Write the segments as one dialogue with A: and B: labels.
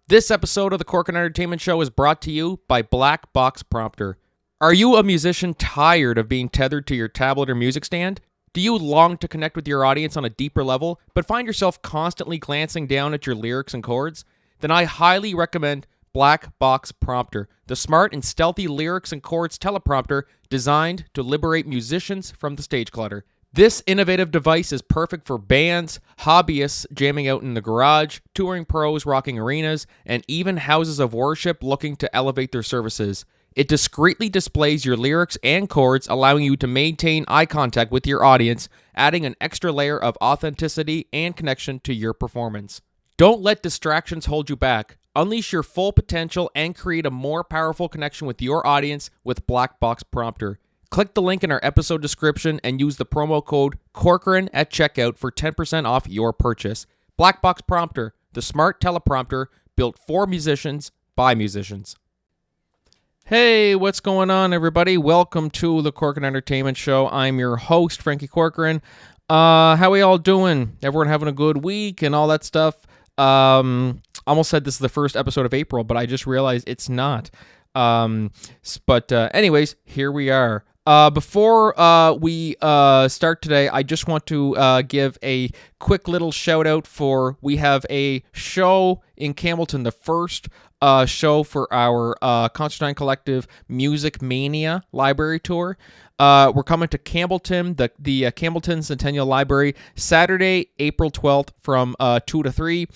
A: This episode of the Cork and Entertainment Show is brought to you by Black Box Prompter. Are you a musician tired of being tethered to your tablet or music stand? Do you long to connect with your audience on a deeper level, but find yourself constantly glancing down at your lyrics and chords? Then I highly recommend Black Box Prompter, the smart and stealthy lyrics and chords teleprompter designed to liberate musicians from the stage clutter. This innovative device is perfect for bands, hobbyists jamming out in the garage, touring pros rocking arenas, and even houses of worship looking to elevate their services. It discreetly displays your lyrics and chords, allowing you to maintain eye contact with your audience, adding an extra layer of authenticity and connection to your performance. Don't let distractions hold you back. Unleash your full potential and create a more powerful connection with your audience with Black Box Prompter. Click the link in our episode description and use the promo code Corcoran at checkout for 10% off your purchase. Black Box Prompter, the smart teleprompter built for musicians by musicians. Hey, what's going on, everybody? Welcome to the Corcoran Entertainment Show. I'm your host, Franky Corcoran. How we all doing? Everyone having a good week and all that stuff? Almost said this is the first episode of April, but I just realized it's not. Anyways, here we are. Before we start today, I just want to give a quick little shout out for we have a show in Campbellton, the first show for our Constantine Collective Music Mania Library Tour. We're coming to Campbellton, the Campbellton Centennial Library, Saturday, April 12th from 2 to 3.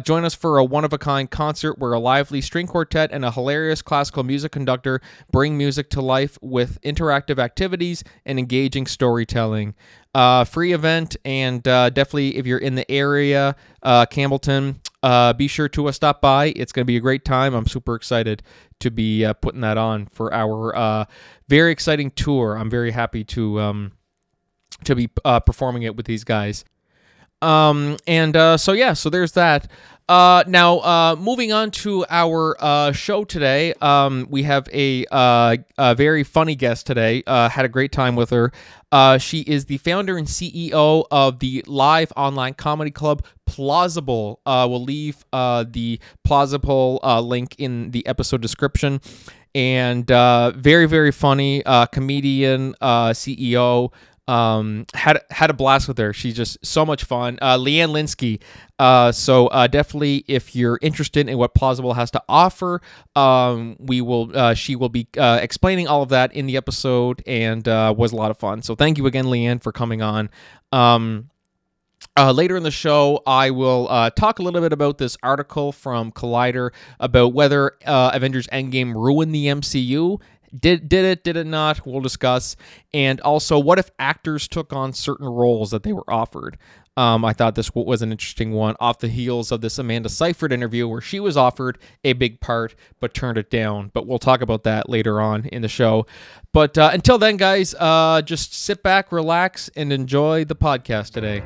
A: Join us for a one-of-a-kind concert where a lively string quartet and a hilarious classical music conductor bring music to life with interactive activities and engaging storytelling. Free event, and definitely if you're in the area, Campbellton, be sure to stop by. It's going to be a great time. I'm super excited to be putting that on for our very exciting tour. I'm very happy to be performing it with these guys. So there's that. Now, moving on to our show today, we have a very funny guest today. Had a great time with her. She is the founder and CEO of the live online comedy club Plauzzable. We'll leave the Plauzzable link in the episode description. And very, very funny comedian, CEO. Had a blast with her. She's just so much fun. Leanne Linsky. So definitely, if you're interested in what Plauzzable has to offer, she will be explaining all of that in the episode, and was a lot of fun. So thank you again, Leanne, for coming on. Later in the show, I will talk a little bit about this article from Collider about whether Avengers Endgame ruined the MCU. Did it not? We'll discuss. And also, what if actors took on certain roles that they were offered? I thought this was an interesting one off the heels of this Amanda Seyfried interview where she was offered a big part but turned it down. But we'll talk about that later on in the show. But until then, guys, just sit back, relax, and enjoy the podcast today.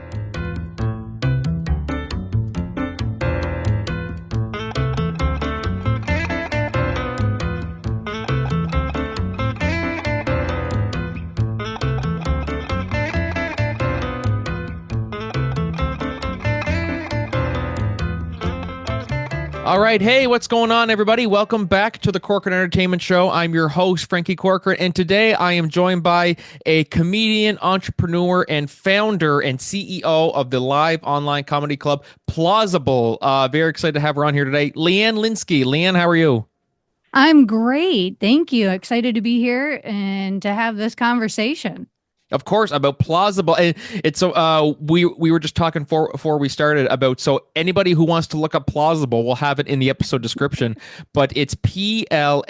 A: All right, hey, what's going on, everybody? Welcome back to the Corcoran Entertainment Show. I'm your host, Franky Corcoran, and today I am joined by a comedian, entrepreneur, and founder and CEO of the live online comedy club Plauzzable. Very excited to have her on here today, Leanne Linsky. Leanne, how are you?
B: I'm great. Thank you. Excited to be here and to have this conversation.
A: Of course, about Plauzzable. And it's so we were just talking before we started about, so anybody who wants to look up Plauzzable, we'll have it in the episode description. But it's Plauzzable.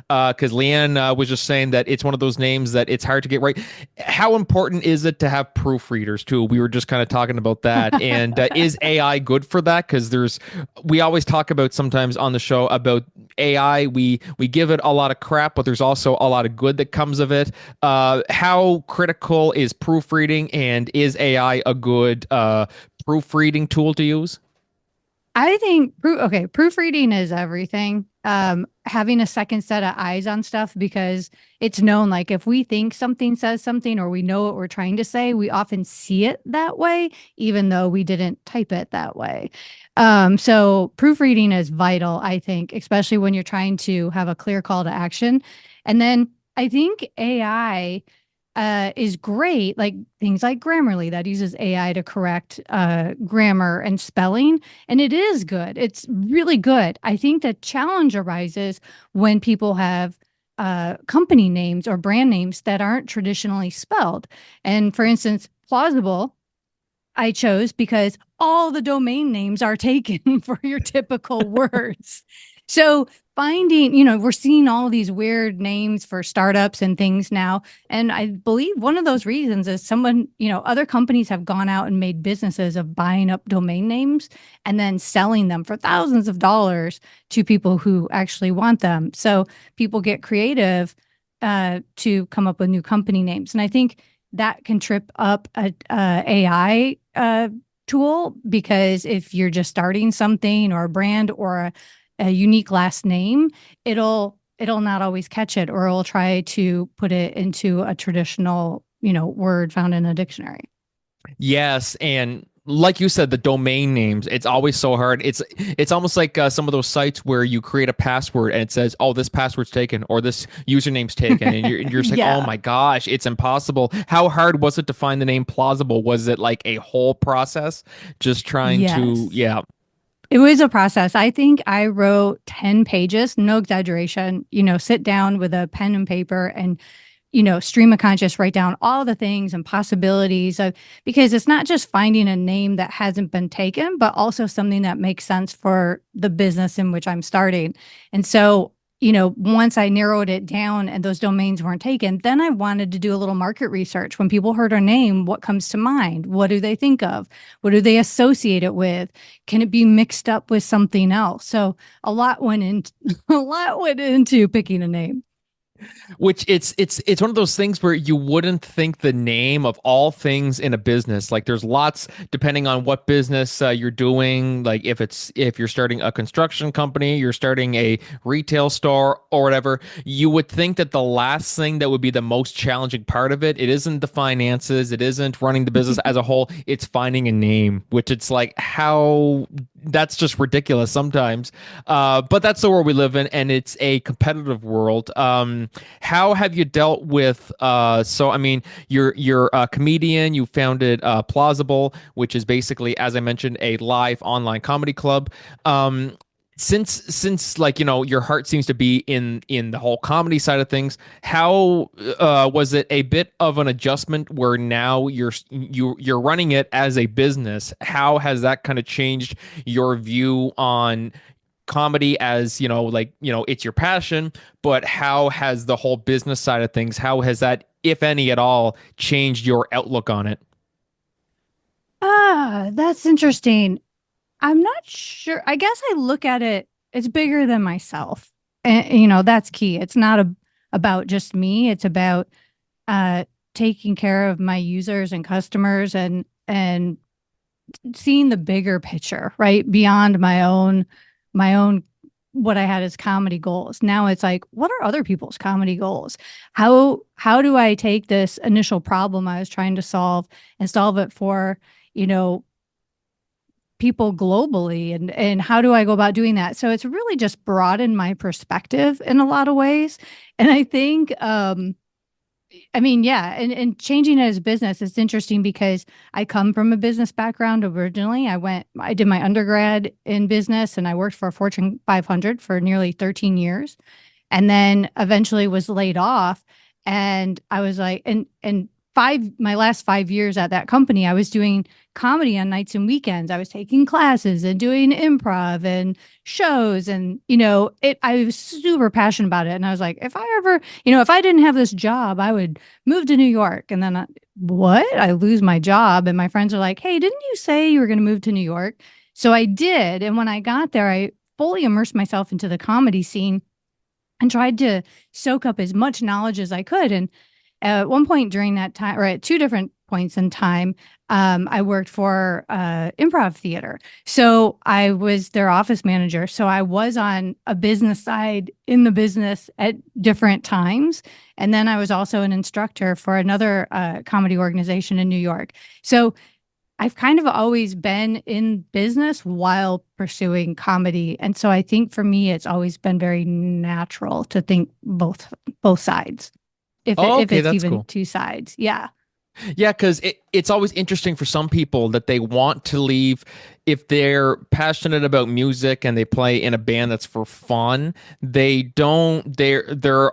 A: Because Leanne was just saying that it's one of those names that it's hard to get right. How important is it to have proofreaders too? We were just kind of talking about that. And is AI good for that? Because we always talk about sometimes on the show about AI. We give it a lot of crap, but there's also a lot of good that comes of it. How critical is proofreading, and is AI a good proofreading tool to use?
B: I think proofreading is everything. having a second set of eyes on stuff, because it's known, like if we think something says something or we know what we're trying to say, we often see it that way, even though we didn't type it that way. So proofreading is vital, I think, especially when you're trying to have a clear call to action. And then I think AI is great, like things like Grammarly that uses AI to correct grammar and spelling. And it is good. It's really good. I think the challenge arises when people have company names or brand names that aren't traditionally spelled. And for instance, Plauzzable I chose because all the domain names are taken for your typical words. So finding, we're seeing all these weird names for startups and things now. And I believe one of those reasons is other companies have gone out and made businesses of buying up domain names and then selling them for thousands of dollars to people who actually want them. So people get creative to come up with new company names. And I think that can trip up a AI tool, because if you're just starting something or a brand or a unique last name, it'll not always catch it, or it'll try to put it into a traditional, word found in a dictionary.
A: Yes, and like you said, the domain names, it's always so hard. It's almost like some of those sites where you create a password and it says, "Oh, this password's taken," or "This username's taken," and you're just like, "Oh
B: Yeah.
A: my gosh, it's impossible." How hard was it to find the name Plausible? Was it like a whole process just trying to,
B: Yes.
A: yeah.
B: It was a process. I think I wrote 10 pages, no exaggeration, sit down with a pen and paper and stream of conscious, write down all the things and possibilities of, because it's not just finding a name that hasn't been taken, but also something that makes sense for the business in which I'm starting. And so, once I narrowed it down and those domains weren't taken, then I wanted to do a little market research. When people heard our name, what comes to mind? What do they think of? What do they associate it with? Can it be mixed up with something else? So a lot went into a lot went into picking a name.
A: Which it's one of those things where you wouldn't think the name of all things in a business. Like there's lots depending on what business you're doing. Like if you're starting a construction company, you're starting a retail store or whatever, you would think that the last thing that would be the most challenging part of it, it isn't the finances, it isn't running the business as a whole, it's finding a name, which it's like how that's just ridiculous sometimes. But that's the world we live in, and it's a competitive world. How have you dealt with? So I mean, you're a comedian. You founded Plauzzable, which is basically, as I mentioned, a live online comedy club. Since like your heart seems to be in the whole comedy side of things, how was it a bit of an adjustment where now you're running it as a business? How has that kind of changed your view on comedy, as like it's your passion, but how has the whole business side of things, how has that, if any at all, changed your outlook on it?
B: That's interesting. I'm not sure. I guess I look at it, it's bigger than myself. And, that's key. It's not about just me. It's about uh, taking care of my users and customers, and seeing the bigger picture, right? Beyond my own, what I had as comedy goals. Now it's like, what are other people's comedy goals? How do I take this initial problem I was trying to solve and solve it for, you know, people globally, and how do I go about doing that? So it's really just broadened my perspective in a lot of ways. And I think I mean, yeah, and changing it as business, it's interesting because I come from a business background originally. I did my undergrad in business and I worked for a Fortune 500 for nearly 13 years, and then eventually was laid off. And I was like, and my last 5 years at that company, I was doing comedy on nights and weekends. I was taking classes and doing improv and shows, and I was super passionate about it. And I was like, if I ever, if I didn't have this job, I would move to New York. And then what? I lose my job, and my friends are like, hey, didn't you say you were going to move to New York? So I did, and when I got there, I fully immersed myself into the comedy scene and tried to soak up as much knowledge as I could. And At one point during that time, or at two different points in time, I worked for improv theater. So I was their office manager. So I was on a business side in the business at different times. And then I was also an instructor for another comedy organization in New York. So I've kind of always been in business while pursuing comedy. And so I think for me, it's always been very natural to think both sides
A: Oh,
B: if
A: okay,
B: it's
A: that's
B: even
A: cool.
B: two sides. Yeah.
A: Yeah, because it's always interesting for some people that they want to leave if they're passionate about music and they play in a band that's for fun. They're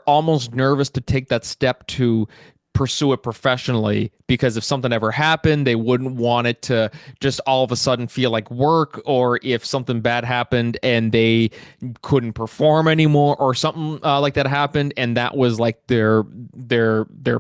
A: almost nervous to take that step to pursue it professionally because if something ever happened, they wouldn't want it to just all of a sudden feel like work, or if something bad happened and they couldn't perform anymore or something like that happened and that was like their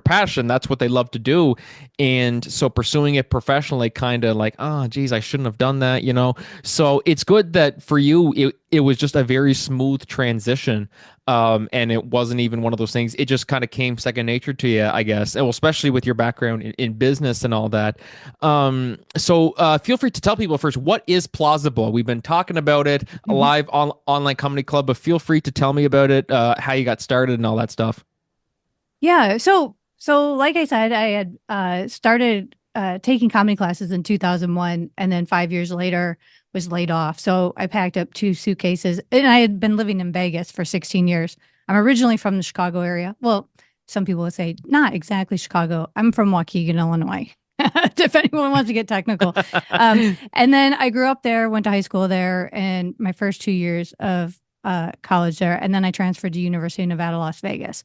A: passion, that's what they love to do, and so pursuing it professionally kind of like, oh geez, I shouldn't have done that, you know. So it's good that for you it was just a very smooth transition, and it wasn't even one of those things, it just kind of came second nature to you, I guess. Well, especially with your background in business and all that. So feel free to tell people first, what is Plauzzable? We've been talking about it, a
B: Mhm.
A: live online comedy club, but feel free to tell me about it, how you got started and all that stuff.
B: Yeah. So like I said, I had started taking comedy classes in 2001, and then 5 years later was laid off. So I packed up two suitcases, and I had been living in Vegas for 16 years. I'm originally from the Chicago area. Well, some people would say not exactly Chicago. I'm from Waukegan, Illinois. If anyone wants to get technical. And then I grew up there, went to high school there, and my first 2 years of college there. And then I transferred to University of Nevada, Las Vegas.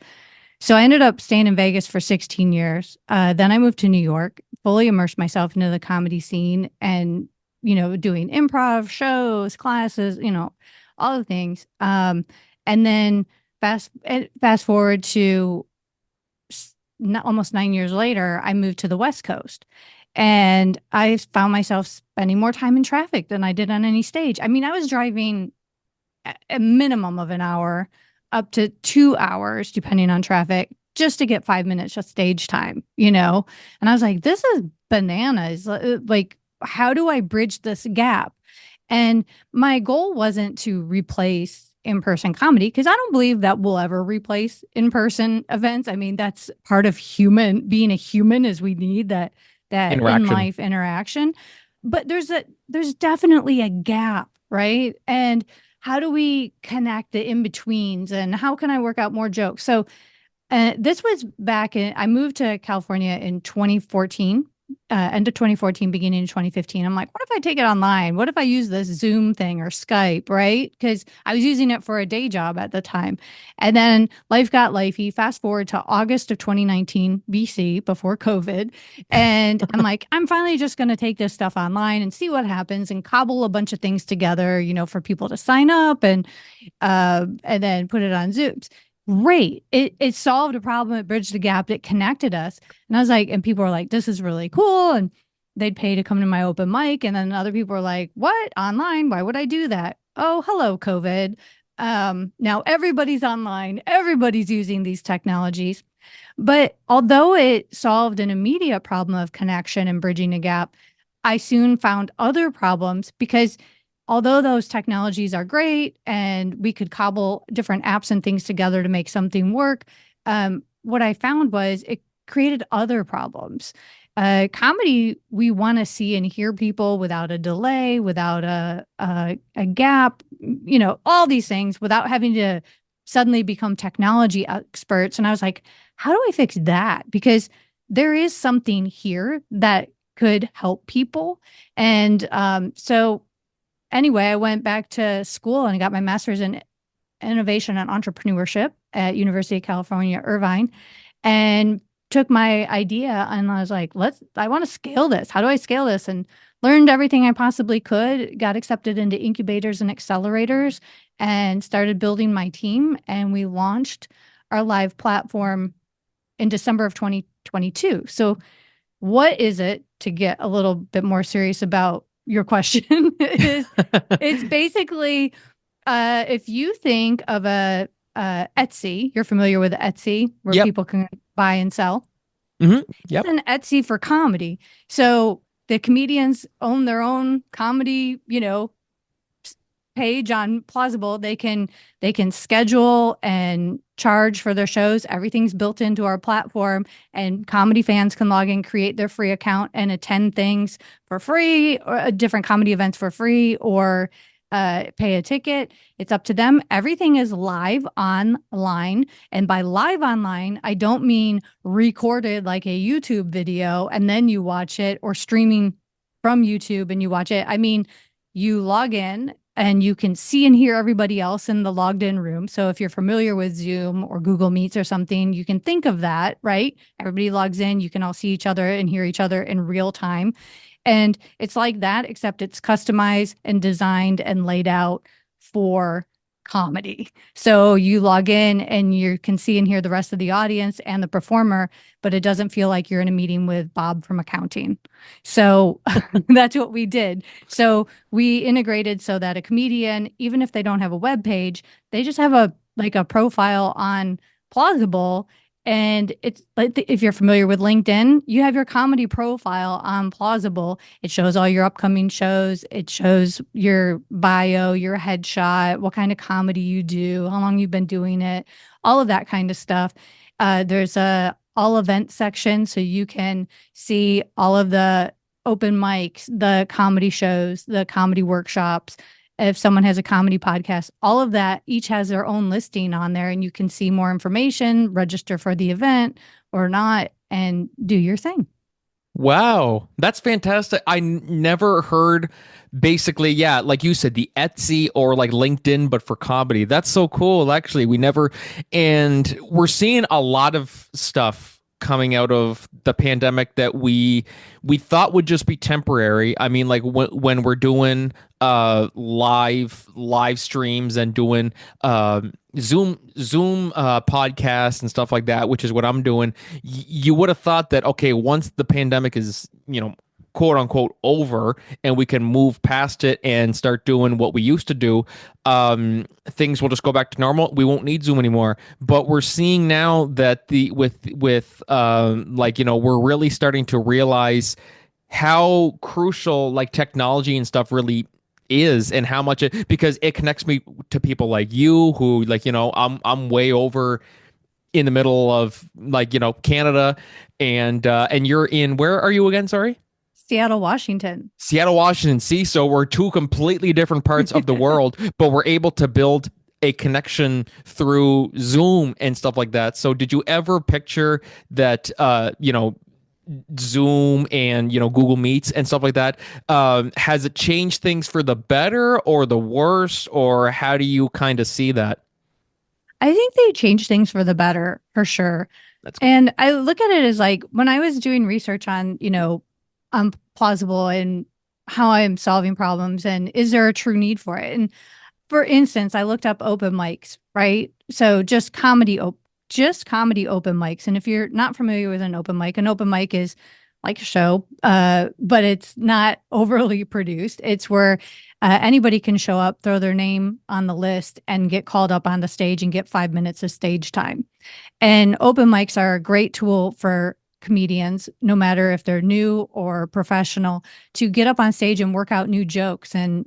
B: So I ended up staying in Vegas for 16 years. Then I moved to New York, fully immersed myself into the comedy scene and, doing improv shows, classes, all the things. And then fast forward to almost 9 years later, I moved to the West Coast. And I found myself spending more time in traffic than I did on any stage. I mean, I was driving a minimum of an hour up to 2 hours, depending on traffic, just to get 5 minutes of stage time. And I was like, this is bananas. Like, how do I bridge this gap? And my goal wasn't to replace in-person comedy because I don't believe that we'll ever replace in-person events. I mean, that's part of being a human is we need that
A: Interaction.
B: in-life interaction. But there's definitely a gap, right? And how do we connect the in-betweens and how can I work out more jokes? So this was I moved to California in 2014, end of 2014, beginning of 2015. I'm like, what if I take it online? What if I use this Zoom thing or Skype, right? Because I was using it for a day job at the time. And then life got lifey. Fast forward to August of 2019, BC, before COVID. And I'm like, I'm finally just going to take this stuff online and see what happens and cobble a bunch of things together, for people to sign up and then put it on Zooms. Great. It solved a problem. It bridged the gap. It connected us. And I was like, and people were like, this is really cool. And they'd pay to come to my open mic. And then other people were like, what? Online? Why would I do that? Oh, hello, COVID. Now everybody's online. Everybody's using these technologies. But although it solved an immediate problem of connection and bridging a gap, I soon found other problems because although those technologies are great and we could cobble different apps and things together to make something work, what I found was it created other problems. Comedy, we want to see and hear people without a delay, without a gap, all these things without having to suddenly become technology experts. And I was like, how do I fix that? Because there is something here that could help people. And so anyway, I went back to school and I got my master's in innovation and entrepreneurship at University of California, Irvine, and took my idea and I was like, I want to scale this. How do I scale this? And learned everything I possibly could, got accepted into incubators and accelerators and started building my team. And we launched our live platform in December of 2022. So what is it, to get a little bit more serious about your question, is it's basically if you think of a Etsy, you're familiar with Etsy where
A: Yep.
B: people can buy and sell.
A: Hmm.
B: It's
A: Yep.
B: an Etsy for comedy. So the comedians own their own comedy, page on Plauzzable. They can schedule and charge for their shows. Everything's built into our platform, and comedy fans can log in, create their free account, and attend things for free, or different comedy events for free, or pay a ticket. It's up to them. Everything is live online. And by live online, I don't mean recorded like a YouTube video and then you watch it, or streaming from YouTube and you watch it. I mean, you log in and you can see and hear everybody else in the logged in room. So if you're familiar with Zoom or Google Meets or something, you can think of that, right? Everybody logs in, you can all see each other and hear each other in real time. And it's like that, except it's customized and designed and laid out for comedy. So you log in and you can see and hear the rest of the audience and the performer, but it doesn't feel like you're in a meeting with Bob from accounting. So that's what we did. So we integrated so that a comedian, even if they don't have a web page, they just have a profile on Plauzzable. And it's like, if you're familiar with LinkedIn, you have your comedy profile on Plauzzable. It shows all your upcoming shows. It shows your bio, your headshot, what kind of comedy you do, how long you've been doing it, all of that kind of stuff. There's a all event section, so you can see all of the open mics, the comedy shows, the comedy workshops. If someone has a comedy podcast, all of that each has their own listing on there, and you can see more information, register for the event or not, and do your thing.
A: Wow, that's fantastic. Never heard basically, yeah, like you said, the Etsy or like LinkedIn, but for comedy. That's so cool. Actually, we never, and we're seeing a lot of stuff coming out of the pandemic that we thought would just be temporary. I mean, like when we're doing live streams and doing Zoom podcasts and stuff like that, which is what I'm doing. You would have thought that, okay, once the pandemic is, quote unquote over and we can move past it and start doing what we used to do, things will just go back to normal. We won't need Zoom anymore. But we're seeing now that the with like, we're really starting to realize how crucial like technology and stuff really is, and how much it, because it connects me to people like you who, like, I'm way over in the middle of, like, Canada, and you're in, where are you again? Sorry.
B: Seattle, Washington.
A: Seattle, Washington. See, so we're two completely different parts of the world, but we're able to build a connection through Zoom and stuff like that. So did you ever picture that, Zoom and, Google Meets and stuff like that, has it changed things for the better or the worse, or how do you kind of see that?
B: I think they changed things for the better, for sure.
A: That's
B: And I look at it as like when I was doing research on, on Plauzzable and how I'm solving problems and is there a true need for it? And for instance, I looked up open mics, right? So just comedy open mics. And if you're not familiar with an open mic is like a show, but it's not overly produced. It's where anybody can show up, throw their name on the list, and get called up on the stage and get 5 minutes of stage time. And open mics are a great tool for comedians, no matter if they're new or professional, to get up on stage and work out new jokes and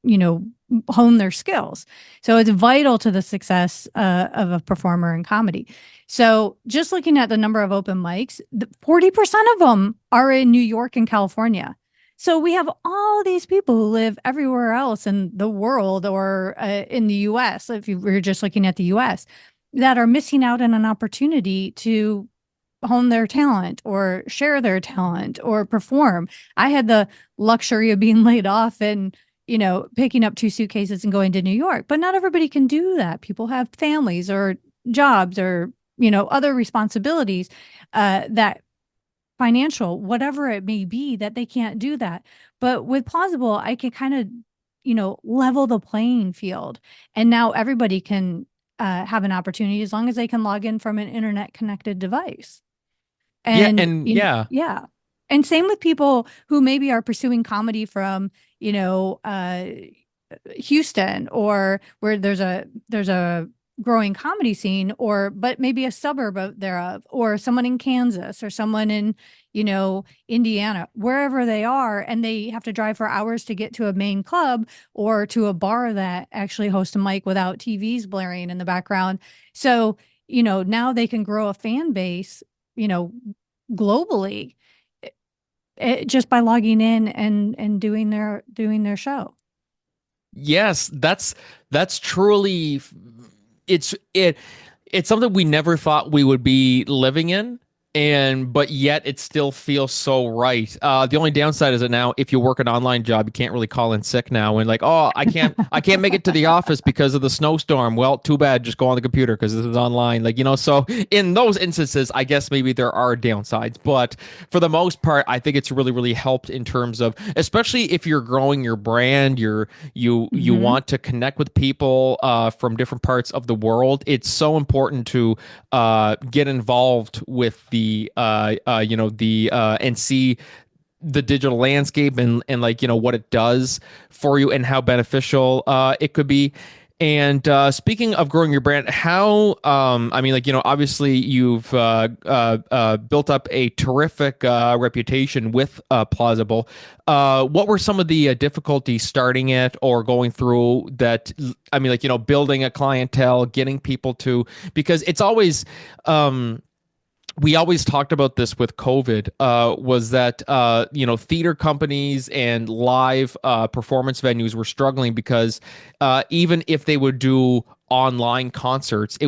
B: you know hone their skills. So it's vital to the success of a performer in comedy. So just looking at the number of open mics, 40% of them are in New York and California. So we have all these people who live everywhere else in the world or in the US, if you were just looking at the US, that are missing out on an opportunity to hone their talent or share their talent or perform. I had the luxury of being laid off and picking up two suitcases and going to New York, but not everybody can do that. People have families or jobs or other responsibilities, that financial, whatever it may be, that they can't do that. But with Plauzzable, I can kind of level the playing field, and now everybody can have an opportunity as long as they can log in from an internet connected device.
A: yeah,
B: And
A: and yeah,
B: yeah. And same with people who maybe are pursuing comedy from, Houston, or where there's a growing comedy scene, or but maybe a suburb of thereof, or someone in Kansas, or someone in, Indiana, wherever they are, and they have to drive for hours to get to a main club or to a bar that actually hosts a mic without TVs blaring in the background. So, now they can grow a fan base, you know, globally, just by logging in and doing their show.
A: Yes, that's truly it's something we never thought we would be living in, and but yet it still feels so right. The only downside is that now if you work an online job, you can't really call in sick now and like, oh, I can't make it to the office because of the snowstorm. Well, too bad, just go on the computer because this is online. Like, so in those instances, I guess maybe there are downsides, but for the most part, I think it's really helped in terms of, especially if you're growing your brand, you
B: Hmm.
A: want to connect with people from different parts of the world. It's so important to get involved with the and see the digital landscape and like what it does for you and how beneficial it could be. And speaking of growing your brand, how I mean, like obviously you've built up a terrific reputation with Plauzzable. What were some of the difficulties starting it or going through that? I mean, like building a clientele, getting people to, because it's always we always talked about this with COVID, was that theater companies and live performance venues were struggling because even if they would do online concerts,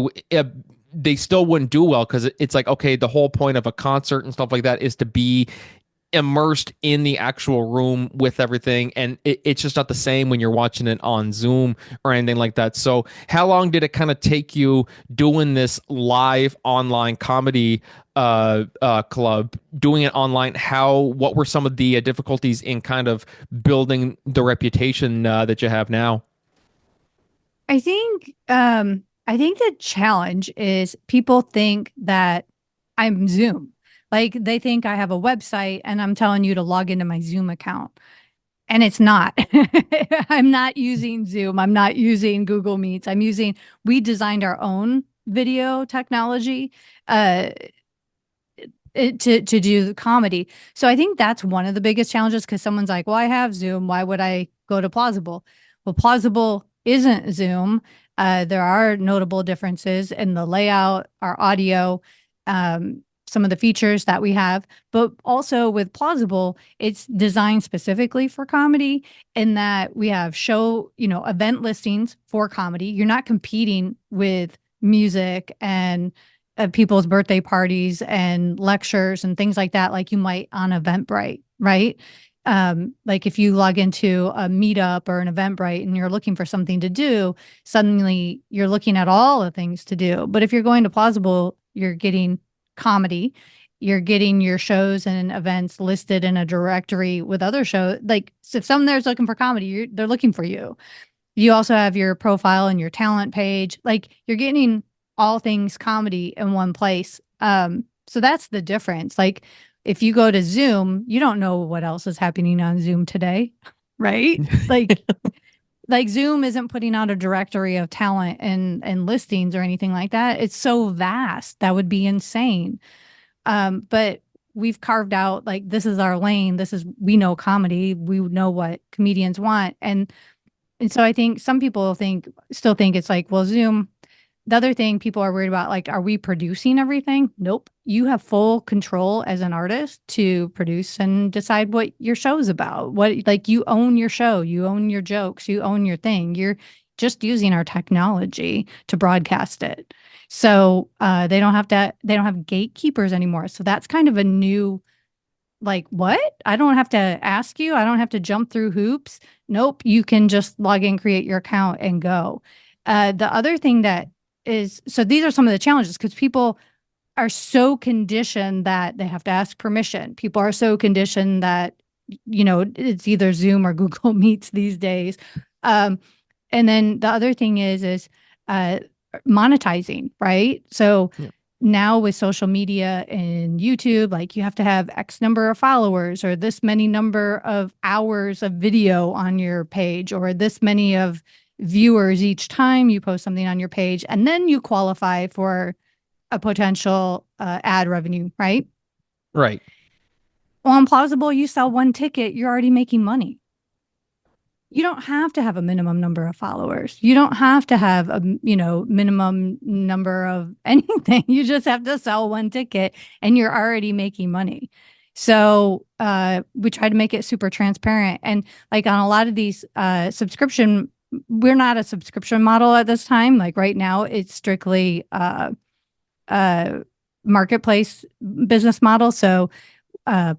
A: they still wouldn't do well because it's like, okay, the whole point of a concert and stuff like that is to be immersed in the actual room with everything, and it's just not the same when you're watching it on Zoom or anything like that. So how long did it kind of take you doing this live online comedy club, doing it online? What were some of the difficulties in kind of building the reputation that you have now?
B: I think the challenge is people think that I'm Zoom. Like they think I have a website and I'm telling you to log into my Zoom account. And it's not. I'm not using Zoom. I'm not using Google Meets. We designed our own video technology uh to do the comedy. So I think that's one of the biggest challenges, because someone's like, well, I have Zoom. Why would I go to Plauzzable? Well, Plauzzable isn't Zoom. There are notable differences in the layout, our audio, some of the features that we have, but also with Plauzzable, it's designed specifically for comedy, in that we have event listings for comedy. You're not competing with music and people's birthday parties and lectures and things like that, like you might on Eventbrite, right? Like if you log into a meetup or an Eventbrite and you're looking for something to do, suddenly you're looking at all the things to do. But if you're going to Plauzzable, you're getting comedy, you're getting your shows and events listed in a directory with other shows. Like, so if someone there's looking for comedy, they're looking for you. You also have your profile and your talent page. Like you're getting all things comedy in one place. So that's the difference. Like if you go to Zoom, you don't know what else is happening on Zoom today, right? Like Zoom isn't putting out a directory of talent and listings or anything like that. It's so vast. That would be insane. But we've carved out, like, this is our lane. We know comedy. We know what comedians want. And so I think some people still think it's like, well, Zoom. The other thing people are worried about, like, are we producing everything? Nope. You have full control as an artist to produce and decide what your show's about. Like, you own your show, you own your jokes, you own your thing. You're just using our technology to broadcast it. So they don't have gatekeepers anymore. So that's kind of a new, like, what? I don't have to ask you. I don't have to jump through hoops. Nope. You can just log in, create your account, and go. The other thing that is, so these are some of the challenges, because people are so conditioned that they have to ask permission. People are so conditioned that, it's either Zoom or Google Meets these days. Um, and then the other thing is uh, monetizing, right? So
A: Yeah.
B: now with social media and YouTube, like you have to have X number of followers or this many number of hours of video on your page or this many of viewers each time you post something on your page, and then you qualify for a potential ad revenue, right?
A: Right.
B: Well, on Plauzzable, you sell one ticket, you're already making money. You don't have to have a minimum number of followers. You don't have to have a minimum number of anything. You just have to sell one ticket and you're already making money. So we try to make it super transparent. And like on a lot of these subscription, we're not a subscription model at this time. Like right now, it's strictly marketplace business model. So uh,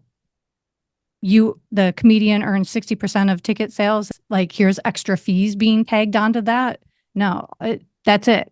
B: the comedian earns 60% of ticket sales. Like here's extra fees being tagged onto that. No, that's it.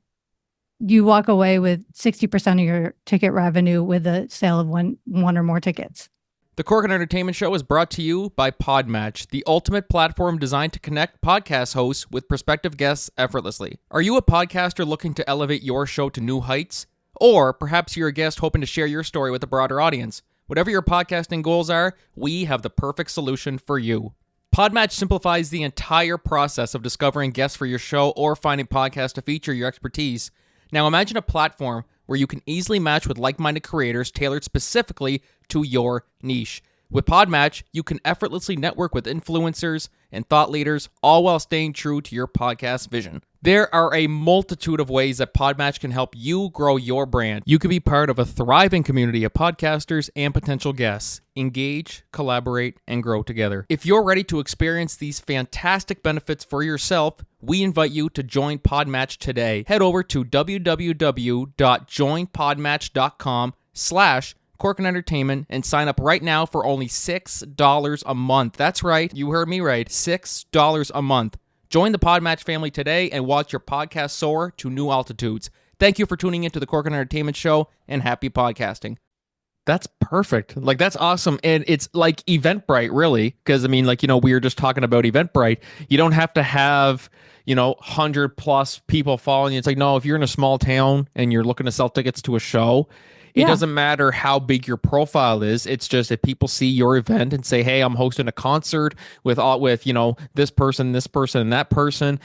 B: You walk away with 60% of your ticket revenue with the sale of one or more tickets.
A: The Corkin Entertainment Show is brought to you by Podmatch, the ultimate platform designed to connect podcast hosts with prospective guests effortlessly. Are you a podcaster looking to elevate your show to new heights? Or perhaps you're a guest hoping to share your story with a broader audience? Whatever your podcasting goals are, we have the perfect solution for you. Podmatch simplifies the entire process of discovering guests for your show or finding podcasts to feature your expertise. Now imagine a platform where you can easily match with like-minded creators tailored specifically to your niche. With Podmatch, you can effortlessly network with influencers and thought leaders, all while staying true to your podcast vision. There are a multitude of ways that Podmatch can help you grow your brand. You can be part of a thriving community of podcasters and potential guests. Engage, collaborate, and grow together. If you're ready to experience these fantastic benefits for yourself, we invite you to join Podmatch today. Head over to www.joinpodmatch.com/Corkin Entertainment and sign up right now for only $6 a month. That's right, you heard me right, $6 a month. Join the Podmatch family today and watch your podcast soar to new altitudes. Thank you for tuning into the Corkin Entertainment Show, and happy podcasting. That's perfect. Like, that's awesome. And it's like Eventbrite, really, because I mean, like, we were just talking about Eventbrite. You don't have to have 100 plus people following you. It's like, no, if you're in a small town and you're looking to sell tickets to a show, it doesn't matter how big your profile is. It's just if people see your event and say, hey, I'm hosting a concert with this person, and that person,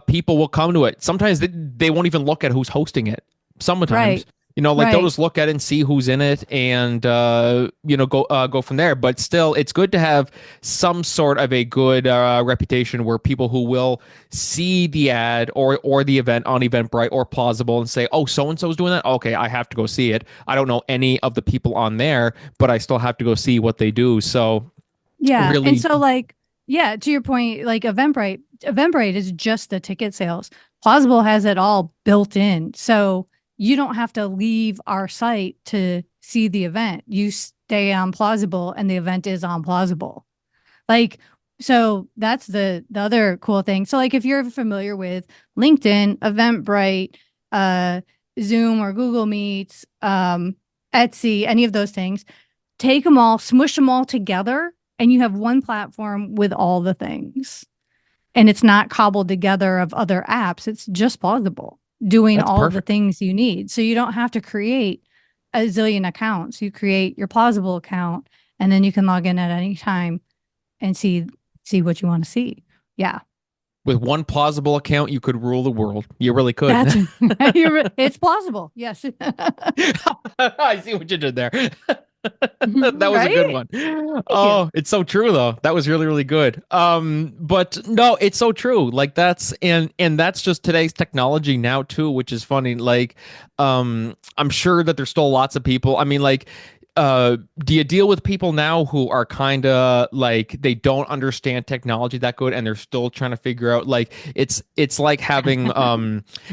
A: people will come to it. Sometimes they won't even look at who's hosting it. Sometimes.
B: Right.
A: They'll just look at it and see who's in it and, go from there. But still, it's good to have some sort of a good reputation where people who will see the ad or the event on Eventbrite or Plauzzable and say, oh, so-and-so's doing that? Okay, I have to go see it. I don't know any of the people on there, but I still have to go see what they do. So,
B: yeah.
A: really.
B: And so, like, yeah, to your point, like Eventbrite is just the ticket sales. Plauzzable has it all built in. So, you don't have to leave our site to see the event. You stay on Plauzzable and the event is on Plauzzable. Like, so that's the other cool thing. So like if you're familiar with LinkedIn, Eventbrite, Zoom or Google Meets, Etsy, any of those things, take them all, smush them all together, and you have one platform with all the things. And it's not cobbled together of other apps. It's just Plauzzable, doing
A: That's
B: all of the
A: perfect.
B: things you need. So you don't have to create a zillion accounts. You create your Plauzzable account, and then you can log in at any time and see what you want to see. Yeah.
A: With one Plauzzable account, you could rule the world. You really could.
B: That's it's plausible. Yes.
A: I see what you did there. That was a good
B: Right?
A: one.
B: Thank you.
A: Oh, it's so true though. That was really, really good. But no, it's so true. Like and that's just today's technology now too, which is funny. Like, I'm sure that there's still lots of people. I mean, like, do you deal with people now who are kind of like they don't understand technology that good and they're still trying to figure out, like, it's like having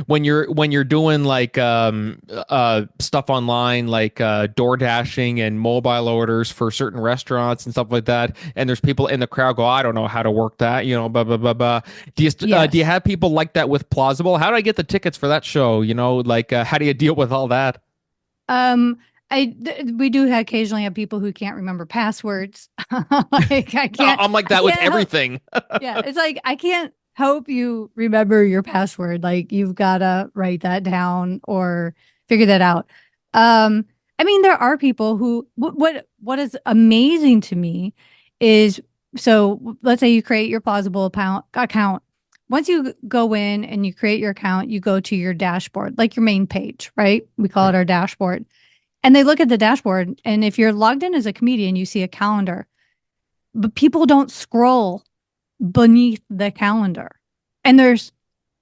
A: when you're doing like stuff online, like door dashing and mobile orders for certain restaurants and stuff like that, and there's people in the crowd go, I don't know how to work that, blah blah blah blah. Do you
B: Yes.
A: have people like that with Plauzzable? How do I get the tickets for that show? Like, how do you deal with all that?
B: Um, we do occasionally have people who can't remember passwords. Like
A: I'm like
B: I
A: that with
B: can't help.
A: everything.
B: Yeah, it's like I can't help you remember your password. Like you've gotta write that down or figure that out. Um, I mean, there are people who what is amazing to me is, so let's say you create your Plauzzable account. once you go in and you create your account, you go to your dashboard, like your main page, right? We call it
A: Right.
B: our dashboard. And they look at the dashboard, and if you're logged in as a comedian, you see a calendar, but people don't scroll beneath the calendar. And there's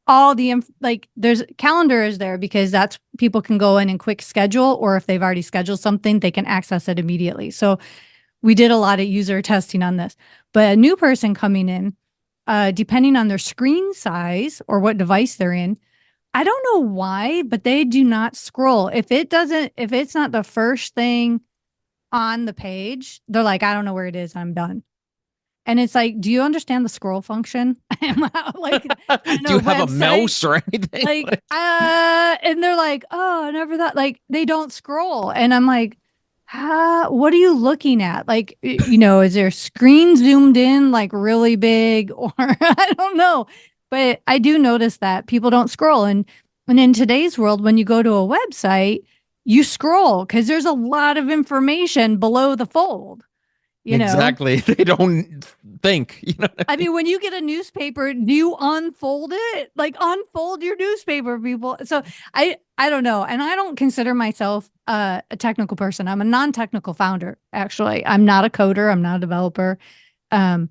B: all the like there's calendar is there because that's people can go in and quick schedule, or if they've already scheduled something, they can access it immediately. So we did a lot of user testing on this. But a new person coming in, depending on their screen size or what device they're in, I don't know why, but they do not scroll. If it's not the first thing on the page, they're like, I don't know where it is. I'm done. And it's like, do you understand the scroll function? Like, I don't
A: Do
B: know,
A: you have a
B: website.
A: mouse or anything?
B: And they're like, oh, I never thought, like, they don't scroll. And I'm like, what are you looking at? Like, is their screen zoomed in like really big or I don't know. But I do notice that people don't scroll. And in today's world, when you go to a website, you scroll because there's a lot of information below the fold, you know?
A: Exactly. They don't think. You know what I
B: I
A: mean?
B: mean, when you get a newspaper, do you unfold it? Like unfold your newspaper, people. So I don't know, and I don't consider myself a technical person. I'm a non-technical founder. Actually, I'm not a coder. I'm not a developer. Um,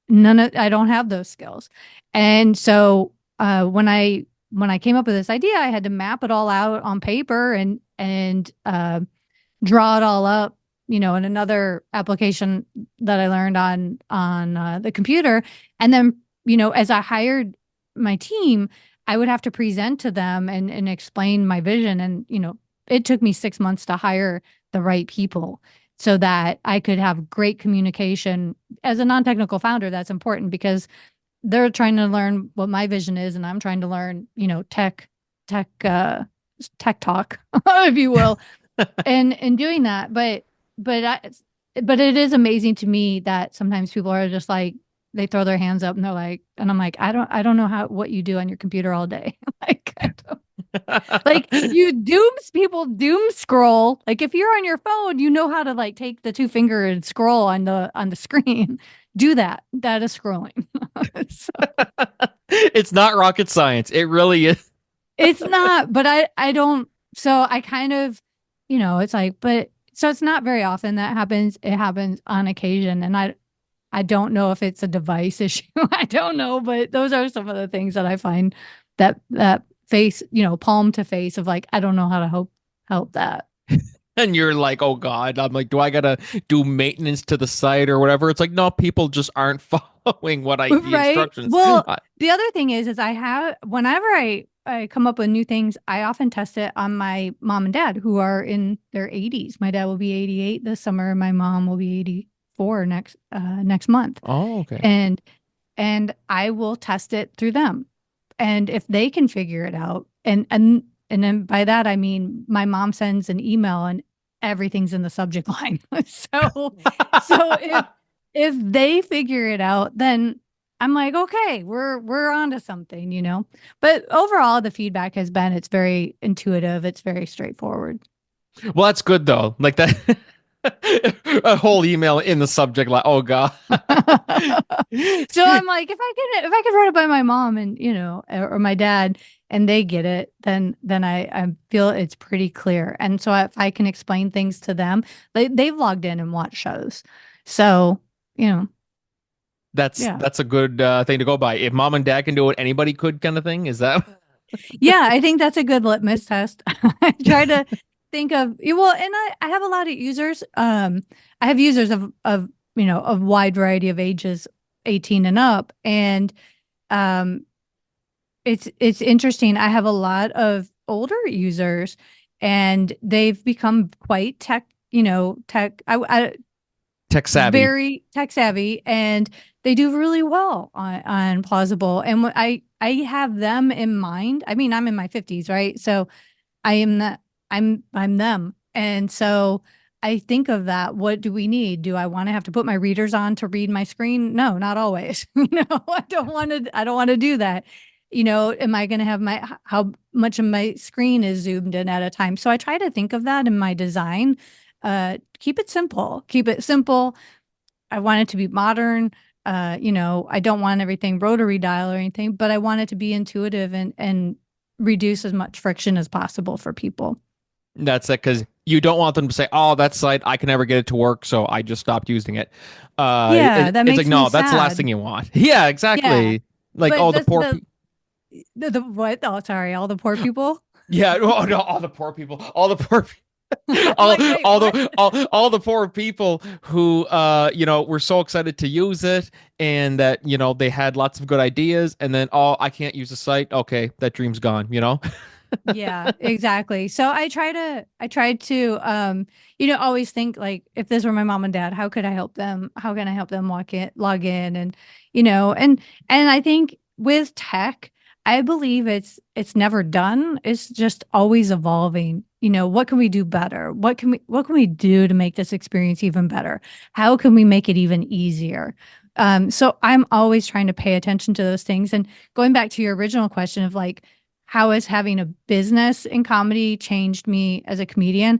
B: I don't have those skills, and so when I came up with this idea, I had to map it all out on paper and draw it all up, in another application that I learned on the computer. And then, as I hired my team, I would have to present to them and explain my vision. And, it took me 6 months to hire the right people so that I could have great communication. As a non-technical founder, that's important because they're trying to learn what my vision is, and I'm trying to learn, tech, uh, tech talk, if you will, and doing that. But I, but it is amazing to me that sometimes people are just like they throw their hands up and they're like, and I'm like, I don't know how what you do on your computer all day. Like I don't, like you dooms people doom scroll. Like if you're on your phone, you know how to like take the two finger and scroll on the screen. Do that. That is scrolling. So
A: It's not rocket science. It really is.
B: it's not, but I don't. So I kind of, it's like, but so it's not very often that happens. It happens on occasion, and I don't know if it's a device issue. I don't know, but those are some of the things that I find that face, palm to face of like I don't know how to help that.
A: And you're like, oh God. I'm like, do I gotta do maintenance to the site or whatever? It's like, no, people just aren't following the
B: Right.
A: instructions.
B: Well, the other thing is I have whenever I come up with new things, I often test it on my mom and dad who are in their 80s. My dad will be 88 this summer, and my mom will be 84 next month.
A: Oh, okay.
B: And I will test it through them. And if they can figure it out, and then by that I mean my mom sends an email and everything's in the subject line. So if they figure it out, then I'm like, okay, we're onto something. But overall, the feedback has been it's very intuitive, it's very straightforward.
A: Well, that's good though. Like that a whole email in the subject line. Oh God.
B: So I'm like, if I could run it by my mom and or my dad and they get it, then I feel it's pretty clear. And so if I can explain things to them, they've logged in and watched shows. So, you know,
A: That's
B: yeah.
A: that's a good thing to go by. If mom and dad can do it, anybody could kind of thing. Is that
B: Yeah, I think that's a good litmus test. I try to think of well, and I have a lot of users. I have users of of wide variety of ages, 18 and up, and um, it's interesting. I have a lot of older users, and they've become quite tech. Tech.
A: tech savvy?
B: Very tech savvy, and they do really well on Plauzzable. And I have them in mind. I mean, I'm in my 50s, right? So I am that I'm them. And so I think of that. What do we need? Do I want to have to put my readers on to read my screen? No, not always. I don't want to do that. Am I going to have how much of my screen is zoomed in at a time? So I try to think of that in my design. Keep it simple. Keep it simple. I want it to be modern. I don't want everything rotary dial or anything, but I want it to be intuitive and reduce as much friction as possible for people.
A: That's it, because you don't want them to say, "Oh, that site, I can never get it to work, so I just stopped using it."
B: Yeah, that
A: It's like,
B: makes me
A: no, that's the last thing
B: sad.
A: you want. Yeah,
B: Yeah.
A: exactly. Like,
B: But
A: oh, the
B: that's
A: poor people.
B: the what? Oh, sorry, all the poor people.
A: Yeah, oh no, all the poor people, all the poor
B: I'm like, wait, what?
A: all the poor people who were so excited to use it, and that they had lots of good ideas, and then, oh, I can't use the site. Okay, that dream's gone.
B: Yeah, exactly. So I tried to always think like if this were my mom and dad, how could I help them? How can I help them log in and and I think with tech, I believe it's never done. It's just always evolving. What can we do better? What can we do to make this experience even better? How can we make it even easier? So I'm always trying to pay attention to those things. And going back to your original question of like, how has having a business in comedy changed me as a comedian?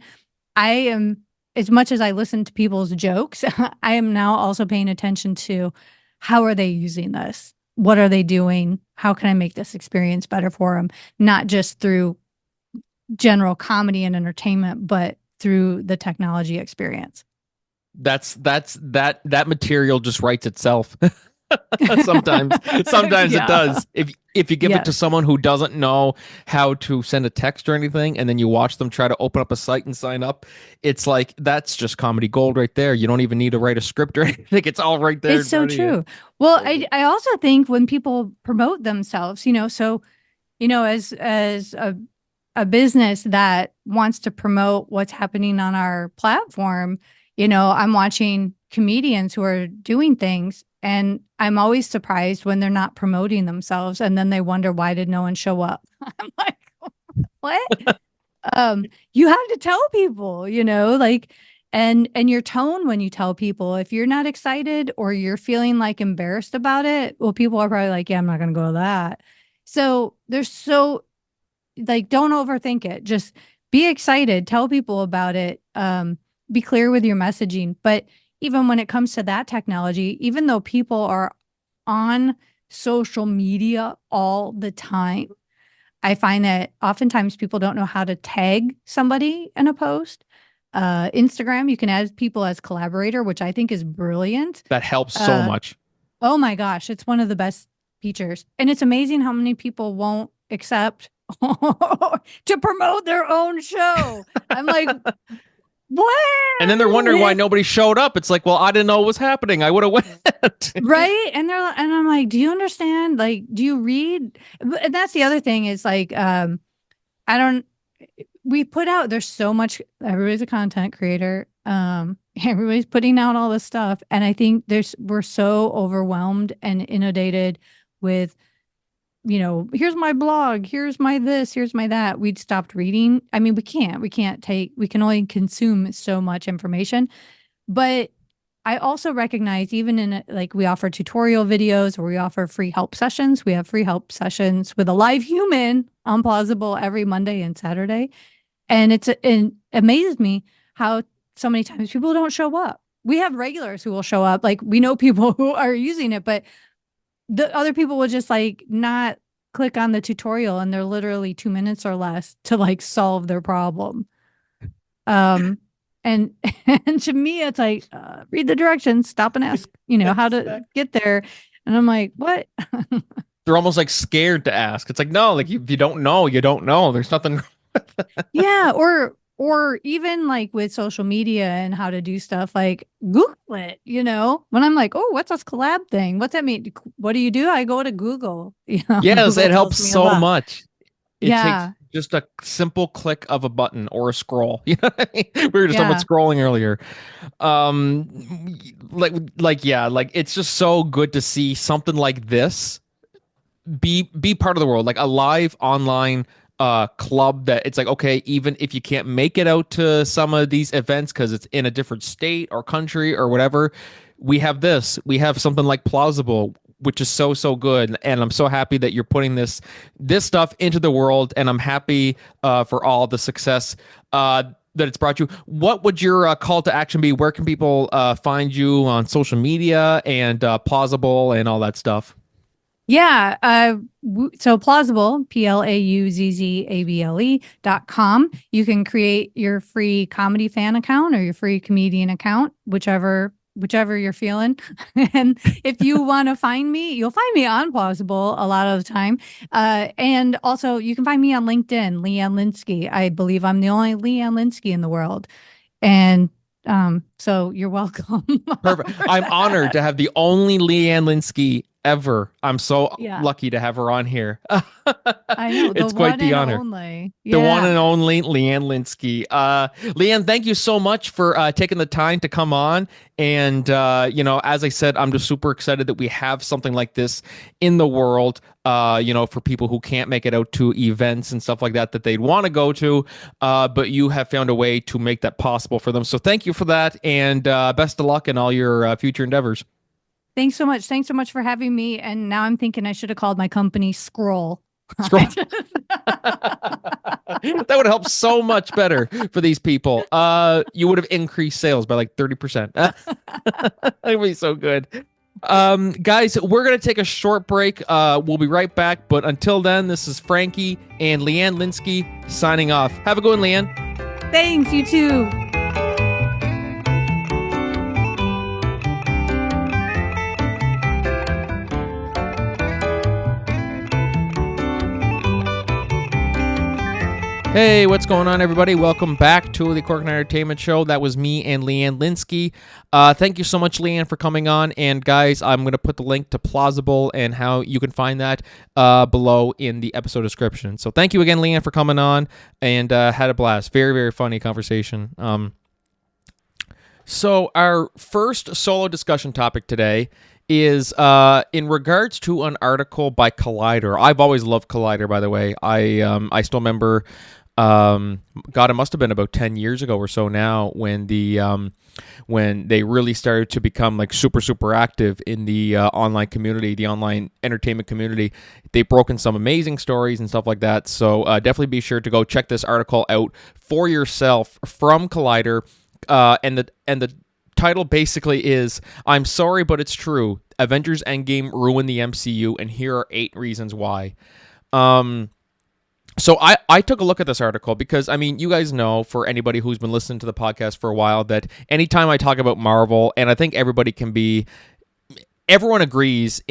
B: I am, as much as I listen to people's jokes, I am now also paying attention to how are they using this? What are they doing? How can I make this experience better for them? Not just through general comedy and entertainment, but through the technology experience.
A: That material just writes itself. Sometimes it
B: Yeah.
A: does. If you give it to
B: Yes.
A: someone who doesn't know how to send a text or anything, and then you watch them try to open up a site and sign up, it's like that's just comedy gold right there. You don't even need to write a script or anything. It's all right there
B: It's
A: in front
B: so
A: of you.
B: true. Well,
A: So good.
B: I also think when people promote themselves, so as a business that wants to promote what's happening on our platform, I'm watching comedians who are doing things and I'm always surprised when they're not promoting themselves and then they wonder why did no one show up. I'm like, what? You have to tell people, like and your tone when you tell people if you're not excited or you're feeling like embarrassed about it, well, people are probably like, yeah, I'm not going to go to that. So there's so like don't overthink it, just be excited, tell people about it, be clear with your messaging. But even when it comes to that technology, even though people are on social media all the time, I find that oftentimes people don't know how to tag somebody in a post. Instagram, you can add people as collaborator, which I think is brilliant.
A: That helps so
B: uh,
A: much.
B: Oh my gosh, it's one of the best features. And it's amazing how many people won't accept to promote their own show. I'm like,
A: And then they're
B: what?
A: wondering why nobody showed up. It's like, well, I didn't know what was happening. I would have went.
B: Right? And I'm like, do you understand? Like, do you read? And that's the other thing is like, I don't, we put out, there's so much, everybody's a content creator. Everybody's putting out all this stuff. And I think we're so overwhelmed and inundated with, here's my blog, here's my this, here's my that. We'd stopped reading. I mean, we can only consume so much information. But I also recognize even in like we offer tutorial videos or we offer free help sessions. We have free help sessions with a live human on Plauzzable every Monday and Saturday. And it amazes me how so many times people don't show up. We have regulars who will show up. Like we know people who are using it, but the other people will just like not click on the tutorial and they're literally 2 minutes or less to like solve their problem. Um, and and to me, it's like read the directions, stop and ask, how to
A: Exactly.
B: get there. And I'm like, what?
A: They're almost like scared to ask. It's like, no, like if you don't know, you don't know. There's nothing.
B: Yeah, or even like with social media and how to do stuff, like Google it, When I'm like, oh, what's this collab thing? What's that mean? What do you do? I go to Google.
A: Yes,
B: Google
A: it helps
B: tells me a
A: so
B: lot.
A: much. It takes
B: Yeah,
A: just a simple click of a button or a scroll. You know what I mean? We were just talking about
B: yeah.
A: scrolling earlier. Um, yeah, like it's just so good to see something like this be part of the world, like a live online club that it's like, okay, even if you can't make it out to some of these events because it's in a different state or country or whatever, we have something like Plauzzable, which is so good, and I'm so happy that you're putting this stuff into the world, and I'm happy for all the success. that it's brought you. What would your call to action be? Where can people find you on social media and Plauzzable and all that stuff?
B: Yeah. So Plauzzable, PLAUZZABLE.com. You can create your free comedy fan account or your free comedian account, whichever you're feeling. And if you want to find me, you'll find me on Plauzzable a lot of the time. And also you can find me on LinkedIn, Leanne Linsky. I believe I'm the only Leanne Linsky in the world. And so you're welcome.
A: Perfect. I'm honored to have the only Leanne Linsky ever. I'm so
B: Yeah.
A: lucky to have her on here.
B: I know.
A: It's quite the honor.
B: Only.
A: The one
B: Yeah.
A: and only Leanne Linsky. Leanne, thank you so much for taking the time to come on. And, as I said, I'm just super excited that we have something like this in the world, for people who can't make it out to events and stuff like that they'd want to go to. But you have found a way to make that possible for them. So thank you for that. And best of luck in all your future endeavors.
B: Thanks so much. Thanks so much for having me. And now I'm thinking I should have called my company Scroll.
A: Scroll. That would help so much better for these people. You would have increased sales by like 30%. That would be so good. Guys, we're going to take a short break. We'll be right back. But until then, this is Franky and Leanne Linsky signing off. Have a good one, Leanne.
B: Thanks. You too.
A: Hey, what's going on, everybody? Welcome back to the Cork Entertainment Show. That was me and Leanne Linsky. Thank you so much, Leanne, for coming on. And guys, I'm going to put the link to Plauzzable and how you can find that below in the episode description. So thank you again, Leanne, for coming on, and had a blast. Very, very funny conversation. So our first solo discussion topic today is in regards to an article by Collider. I've always loved Collider, by the way. I still remember, it must have been about 10 years ago or so now when when they really started to become like super, super active in the online community, the online entertainment community. They've broken some amazing stories and stuff like that. So definitely be sure to go check this article out for yourself from Collider. And the title basically is, "I'm sorry, but it's true. Avengers Endgame ruined the MCU, and here are 8 reasons why." So I took a look at this article because, you guys know, for anybody who's been listening to the podcast for a while, that anytime I talk about Marvel, and I think everyone agrees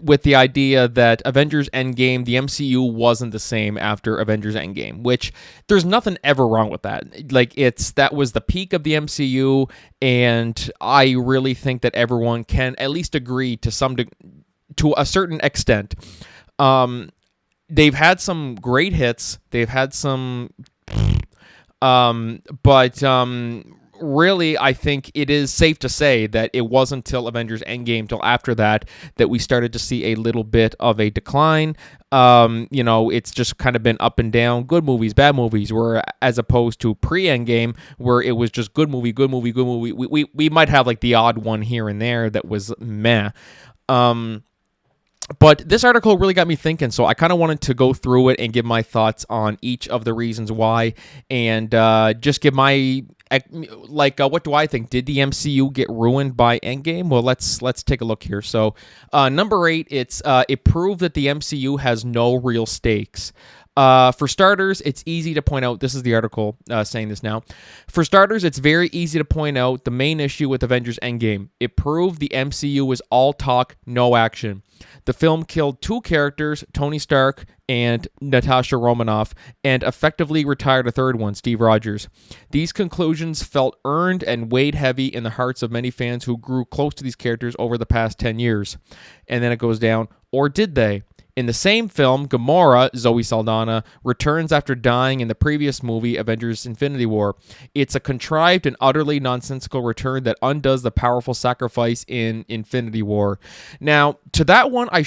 A: with the idea that Avengers Endgame, the MCU wasn't the same after Avengers Endgame, which there's nothing ever wrong with that. Like, that was the peak of the MCU, and I really think that everyone can at least agree to a certain extent. They've had some great hits. They've had some, but really, I think it is safe to say that it wasn't till Avengers Endgame, till after that we started to see a little bit of a decline. It's just kind of been up and down, good movies, bad movies, where as opposed to pre-Endgame, where it was just good movie, good movie, good movie. We might have like the odd one here and there that was meh. But this article really got me thinking, so I kind of wanted to go through it and give my thoughts on each of the reasons why, and just give my what do I think? Did the MCU get ruined by Endgame? Well, let's take a look here. So, number 8, it proved that the MCU has no real stakes. For starters, it's easy to point out, this is the article saying this now. For starters, it's very easy to point out the main issue with Avengers Endgame. It proved the MCU was all talk, no action. The film killed 2 characters, Tony Stark and Natasha Romanoff, and effectively retired a third one, Steve Rogers. These conclusions felt earned and weighed heavy in the hearts of many fans who grew close to these characters over the past 10 years. And then it goes down, or did they? In the same film, Gamora, Zoe Saldana, returns after dying in the previous movie, Avengers Infinity War. It's a contrived and utterly nonsensical return that undoes the powerful sacrifice in Infinity War. Now, to that one, I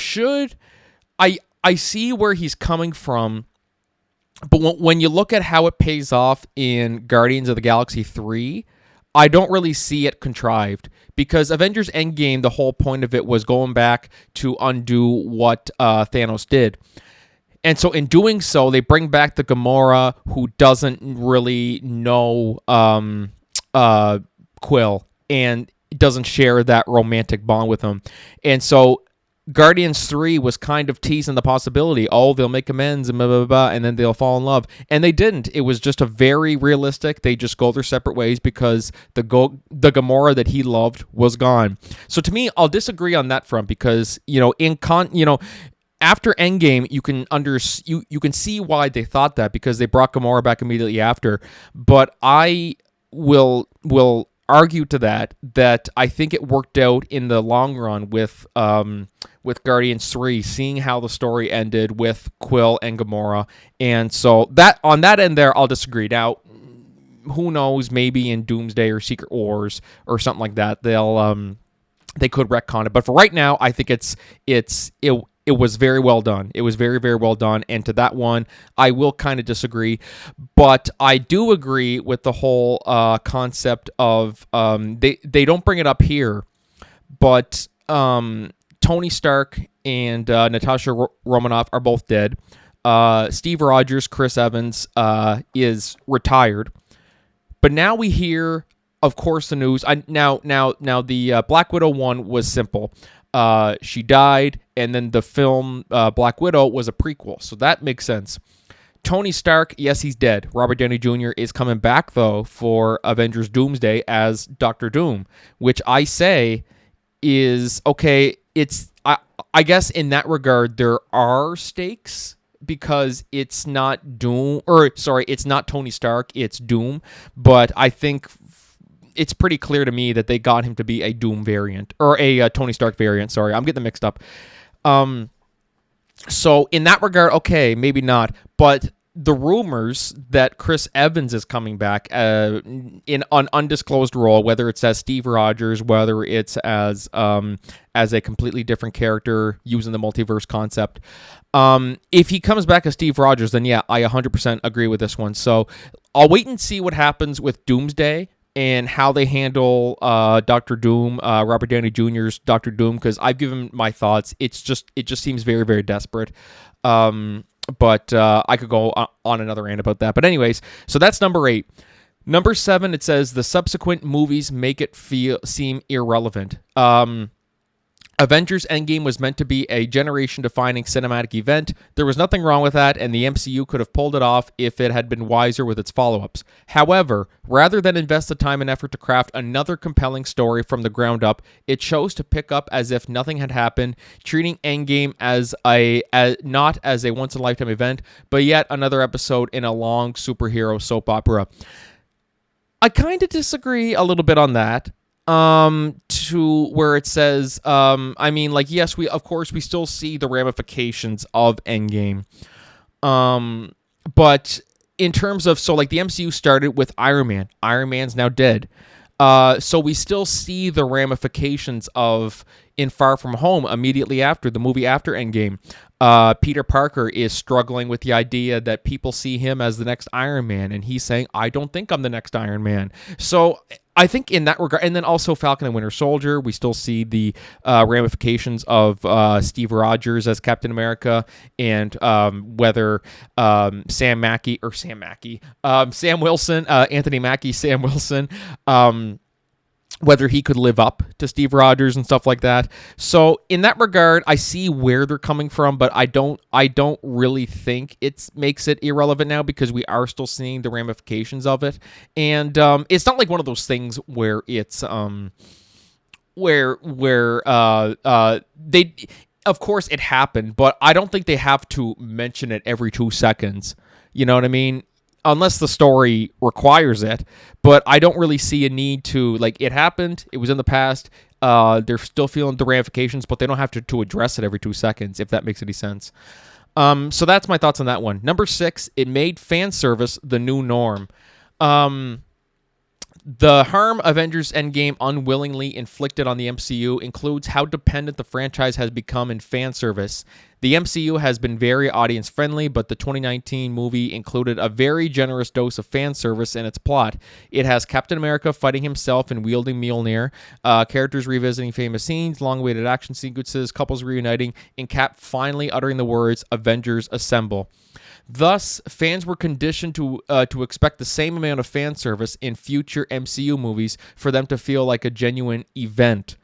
A: see where he's coming from, but when you look at how it pays off in Guardians of the Galaxy 3, I don't really see it contrived, because Avengers Endgame, the whole point of it was going back to undo what Thanos did. And so in doing so, they bring back the Gamora who doesn't really know Quill and doesn't share that romantic bond with him. And so Guardians 3 was kind of teasing the possibility, oh, they'll make amends and blah, blah, blah, and then they'll fall in love. And they didn't. It was just a very realistic, they just go their separate ways because the Gamora that he loved was gone. So to me, I'll disagree on that front because, after Endgame, you can see why they thought that because they brought Gamora back immediately after. But I will argue to that I think it worked out in the long run with Guardians 3, seeing how the story ended with Quill and Gamora. And so that on that end there, I'll disagree. Now, who knows, maybe in Doomsday or Secret Wars or something like that, they could retcon it. But for right now, I think it was very well done. It was very, very well done. And to that one, I will kind of disagree. But I do agree with the whole concept of they don't bring it up here, but Tony Stark and Natasha Romanoff are both dead. Steve Rogers, Chris Evans is retired. But now we hear, of course, the news. Now the Black Widow one was simple. She died, and then the film Black Widow was a prequel, so that makes sense. Tony Stark, yes, he's dead. Robert Downey Jr. is coming back, though, for Avengers Doomsday as Doctor Doom, which I say is, okay, I guess in that regard, there are stakes because it's not it's not Tony Stark, it's Doom, but I think it's pretty clear to me that they got him to be a Doom variant or a Tony Stark variant. Sorry, I'm getting them mixed up. So in that regard, okay, maybe not. But the rumors that Chris Evans is coming back in an undisclosed role, whether it's as Steve Rogers, whether it's as a completely different character using the multiverse concept. If he comes back as Steve Rogers, then yeah, I 100% agree with this one. So I'll wait and see what happens with Doomsday and how they handle Doctor Doom, Robert Downey Jr.'s Doctor Doom, because I've given my thoughts. It just seems very, very desperate. But I could go on another rant about that. But anyways, so that's number 8. Number 7, it says the subsequent movies make it seem irrelevant. Avengers Endgame was meant to be a generation-defining cinematic event. There was nothing wrong with that, and the MCU could have pulled it off if it had been wiser with its follow-ups. However, rather than invest the time and effort to craft another compelling story from the ground up, it chose to pick up as if nothing had happened, treating Endgame as not as a once-in-a-lifetime event, but yet another episode in a long superhero soap opera. I kind of disagree a little bit on that. To where it says, yes, we still see the ramifications of Endgame. But in terms of, the MCU started with Iron Man. Iron Man's now dead. So we still see the ramifications of in Far From Home immediately after the movie after Endgame. Peter Parker is struggling with the idea that people see him as the next Iron Man, and he's saying, I don't think I'm the next Iron Man. So I think in that regard, and then also Falcon and Winter Soldier, we still see the ramifications of Steve Rogers as Captain America, and whether Sam Wilson, Anthony Mackie, Sam Wilson, whether he could live up to Steve Rogers and stuff like that. So in that regard, I see where they're coming from, but I don't really think it makes it irrelevant now because we are still seeing the ramifications of it. And it's not like one of those things where it's they, of course it happened, but I don't think they have to mention it every 2 seconds. You know what I mean? Unless the story requires it, but I don't really see a need to, it happened, it was in the past, they're still feeling the ramifications, but they don't have to address it every 2 seconds, if that makes any sense. So that's my thoughts on that one. Number 6, it made fan service the new norm. The harm Avengers Endgame unwillingly inflicted on the MCU includes how dependent the franchise has become in fan service. The MCU has been very audience friendly, but the 2019 movie included a very generous dose of fan service in its plot. It has Captain America fighting himself and wielding Mjolnir, characters revisiting famous scenes, long-awaited action sequences, couples reuniting, and Cap finally uttering the words "Avengers Assemble." Thus, fans were conditioned to expect the same amount of fan service in future MCU movies for them to feel like a genuine event.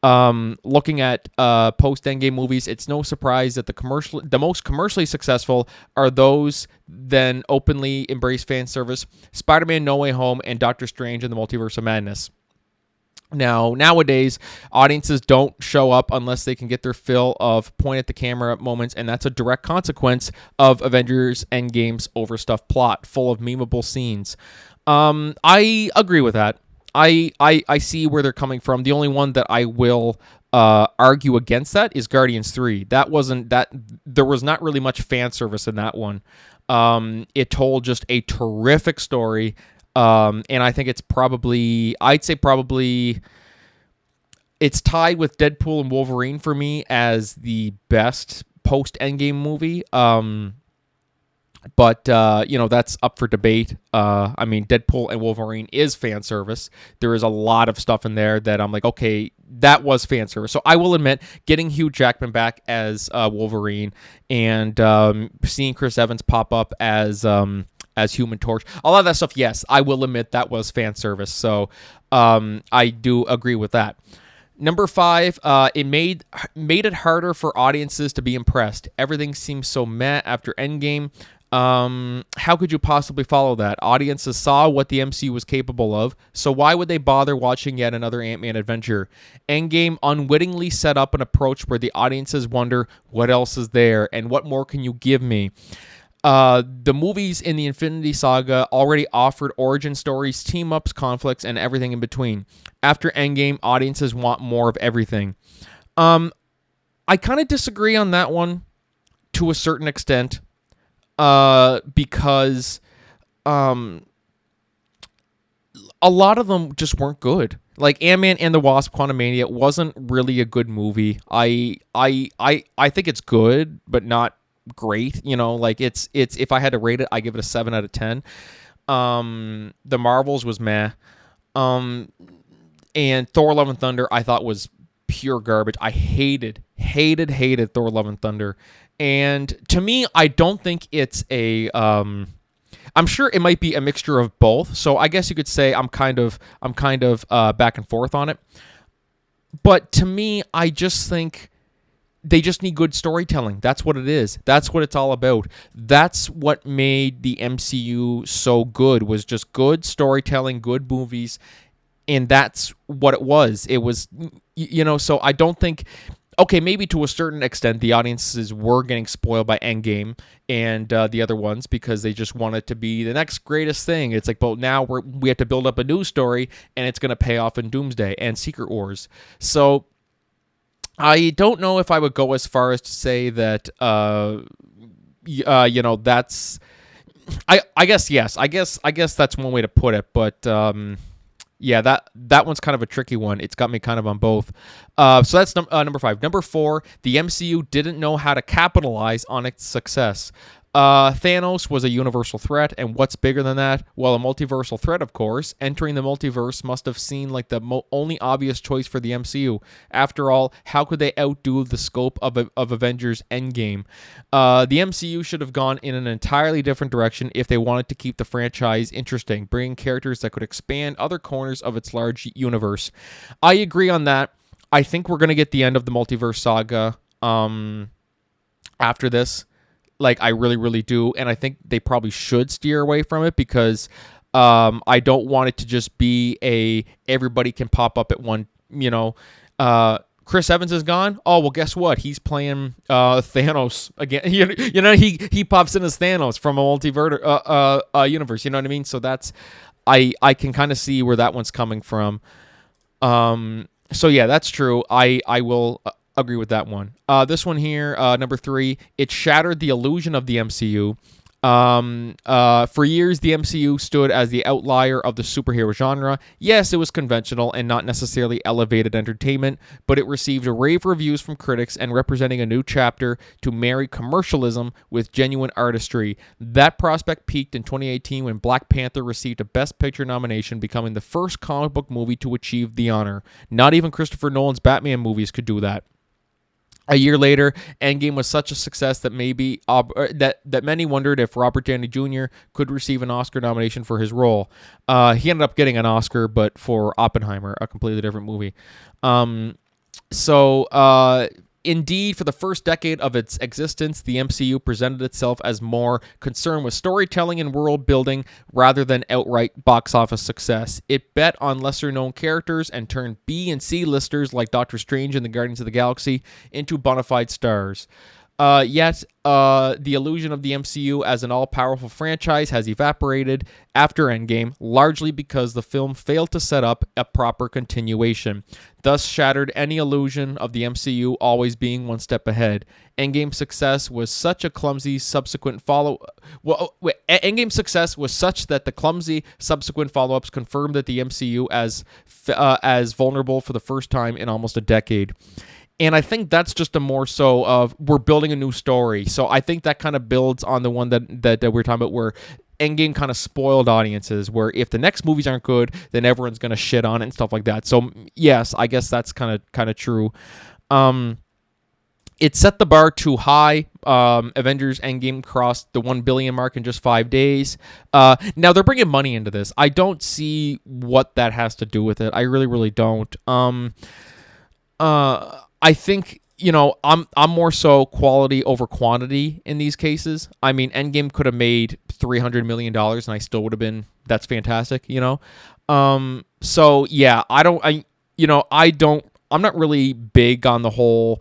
A: Looking at post Endgame movies, it's no surprise that the most commercially successful are those that openly embrace fan service: Spider-Man: No Way Home and Doctor Strange in the Multiverse of Madness. Now, nowadays, audiences don't show up unless they can get their fill of point at the camera moments, and that's a direct consequence of Avengers Endgame's overstuffed plot, full of memeable scenes. I agree with that. I see where they're coming from. The only one that I will argue against that is Guardians 3. That wasn't that there was not really much fan service in that one. It told just a terrific story. And I think I'd say probably it's tied with Deadpool and Wolverine for me as the best post Endgame movie. But that's up for debate. I mean, Deadpool and Wolverine is fan service. There is a lot of stuff in there that I'm like, okay, that was fan service. So I will admit, getting Hugh Jackman back as Wolverine and seeing Chris Evans pop up as Human Torch, a lot of that stuff, yes, I will admit that was fan service. So I do agree with that. Number 5, it made it harder for audiences to be impressed. Everything seems so meh after Endgame. How could you possibly follow that? Audiences saw what the MCU was capable of, so why would they bother watching yet another Ant-Man adventure? Endgame unwittingly set up an approach where the audiences wonder, what else is there, and what more can you give me? The movies in the Infinity Saga already offered origin stories, team-ups, conflicts, and everything in between. After Endgame, audiences want more of everything. I kind of disagree on that one to a certain extent. Because a lot of them just weren't good. Like Ant-Man and the Wasp: Quantumania wasn't really a good movie. I think it's good, but not great. Like it's if I had to rate it, I give it a 7 out of 10. The Marvels was meh. And Thor: Love and Thunder I thought was pure garbage. I hated Thor: Love and Thunder. And to me, I don't think it's I'm sure it might be a mixture of both. So I guess you could say I'm kind of back and forth on it. But to me, I just think they just need good storytelling. That's what it is. That's what it's all about. That's what made the MCU so good, was just good storytelling, good movies. And that's what it was. It was, so I don't think... Okay, maybe to a certain extent, the audiences were getting spoiled by Endgame and the other ones because they just want it to be the next greatest thing. It's like, well, now we have to build up a new story, and it's going to pay off in Doomsday and Secret Wars. So I don't know if I would go as far as to say that, that's... I guess, yes. I guess that's one way to put it, but... yeah, that one's kind of a tricky one. It's got me kind of on both. So that's number 5. Number 4, the MCU didn't know how to capitalize on its success. Thanos was a universal threat, and what's bigger than that? Well, a multiversal threat, of course. Entering the multiverse must have seemed like the only obvious choice for the MCU. After all, how could they outdo the scope of Avengers Endgame? The MCU should have gone in an entirely different direction if they wanted to keep the franchise interesting, bringing characters that could expand other corners of its large universe. I agree on that. I think we're going to get the end of the multiverse saga after this. Like, I really, really do. And I think they probably should steer away from it because I don't want it to just be everybody can pop up at one, Chris Evans is gone. Oh, well, guess what? He's playing Thanos again. He pops in as Thanos from a multiverse universe. You know what I mean? So that's, I can kind of see where that one's coming from. So yeah, that's true. I will agree with that one. This one here, number 3, it shattered the illusion of the MCU. For years, the MCU stood as the outlier of the superhero genre. Yes, it was conventional and not necessarily elevated entertainment, but it received rave reviews from critics and representing a new chapter to marry commercialism with genuine artistry. That prospect peaked in 2018 when Black Panther received a Best Picture nomination, becoming the first comic book movie to achieve the honor. Not even Christopher Nolan's Batman movies could do that. A year later, Endgame was such a success that that many wondered if Robert Downey Jr. could receive an Oscar nomination for his role. He ended up getting an Oscar, but for Oppenheimer, a completely different movie. Indeed, for the first decade of its existence, the MCU presented itself as more concerned with storytelling and world building rather than outright box office success. It bet on lesser-known characters and turned B and C listers like Doctor Strange and the Guardians of the Galaxy into bona fide stars. Yet, the illusion of the MCU as an all-powerful franchise has evaporated after Endgame, largely because the film failed to set up a proper continuation, thus shattered any illusion of the MCU always being one step ahead. Endgame's success was such that the clumsy subsequent follow-ups confirmed that the MCU as vulnerable for the first time in almost a decade. And I think that's just a more so of we're building a new story. So I think that kind of builds on the one that we're talking about where Endgame kind of spoiled audiences, where if the next movies aren't good, then everyone's going to shit on it and stuff like that. So yes, I guess that's kind of true. It set the bar too high. Avengers Endgame crossed the 1 billion mark in just 5 days. Now they're bringing money into this. I don't see what that has to do with it. I really, really don't. I think, I'm more so quality over quantity in these cases. I mean, Endgame could have made $300 million and I still would have been, that's fantastic, So yeah, I'm not really big on the whole,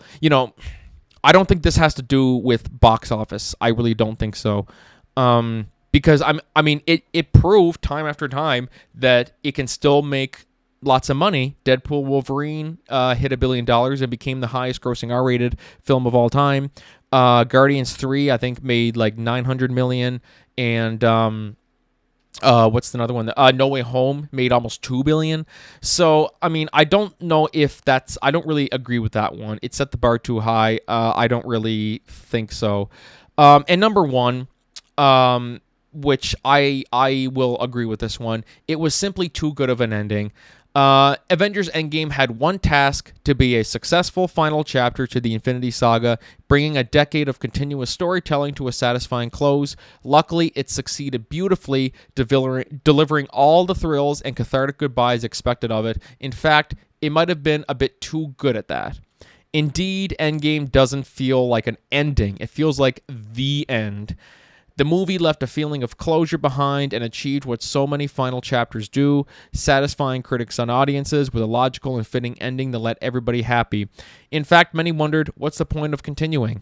A: I don't think this has to do with box office. I really don't think so. Because it proved time after time that it can still make lots of money. Deadpool Wolverine hit $1 billion and became the highest grossing R-rated film of all time. Guardians 3, I think, made like $900 million. And what's another one? No Way Home made almost $2 billion. So, I don't know if I don't really agree with that one. It set the bar too high. I don't really think so. And number one, which I will agree with this one, it was simply too good of an ending. Avengers Endgame had one task: to be a successful final chapter to the Infinity Saga, bringing a decade of continuous storytelling to a satisfying close. Luckily, it succeeded beautifully, delivering all the thrills and cathartic goodbyes expected of it. In fact, it might have been a bit too good at that. Indeed, Endgame doesn't feel like an ending. It feels like the end. The movie left a feeling of closure behind and achieved what so many final chapters do, satisfying critics and audiences with a logical and fitting ending that let everybody happy. In fact, many wondered, what's the point of continuing?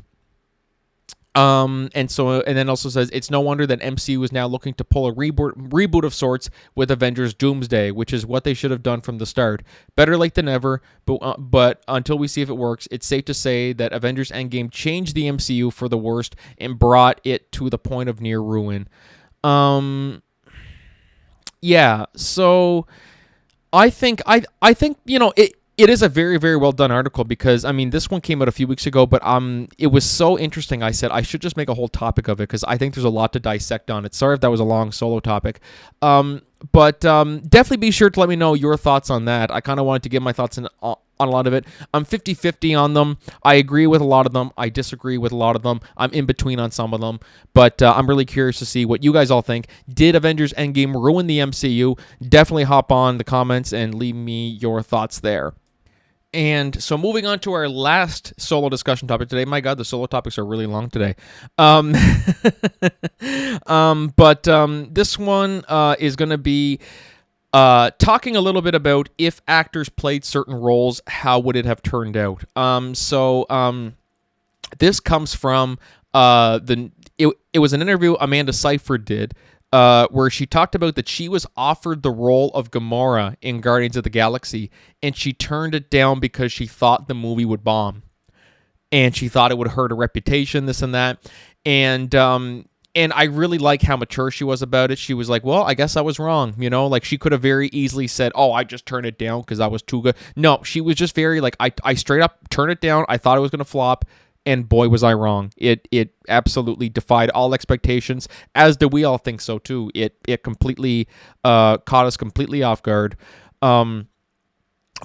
A: And then also says it's no wonder that MCU is now looking to pull a reboot of sorts with Avengers Doomsday, which is what they should have done from the start. Better late than never, but until we see if it works, it's safe to say that Avengers Endgame changed the MCU for the worst and brought it to the point of near ruin. Yeah, so I think it is a very, very well done article because, this one came out a few weeks ago, but it was so interesting. I said I should just make a whole topic of it because I think there's a lot to dissect on it. Sorry if that was a long solo topic. But definitely be sure to let me know your thoughts on that. I kind of wanted to give my thoughts on a lot of it. I'm 50-50 on them. I agree with a lot of them. I disagree with a lot of them. I'm in between on some of them. But I'm really curious to see what you guys all think. Did Avengers Endgame ruin the MCU? Definitely hop on the comments and leave me your thoughts there. And so moving on to our last solo discussion topic today. My God, the solo topics are really long today. But this one is going to be talking a little bit about if actors played certain roles, how would it have turned out? This comes from it was an interview Amanda Seyfried did, where she talked about that she was offered the role of Gamora in Guardians of the Galaxy, and she turned it down because she thought the movie would bomb, and she thought it would hurt her reputation, this and that, and and I really like how mature she was about it. She was like, well, I guess I was wrong. Like she could have very easily said, oh, I just turned it down because I was too good. No, she was just very like, I straight up turned it down. I thought it was going to flop. And boy, was I wrong. It absolutely defied all expectations, as do we all think so too. It completely caught us completely off guard.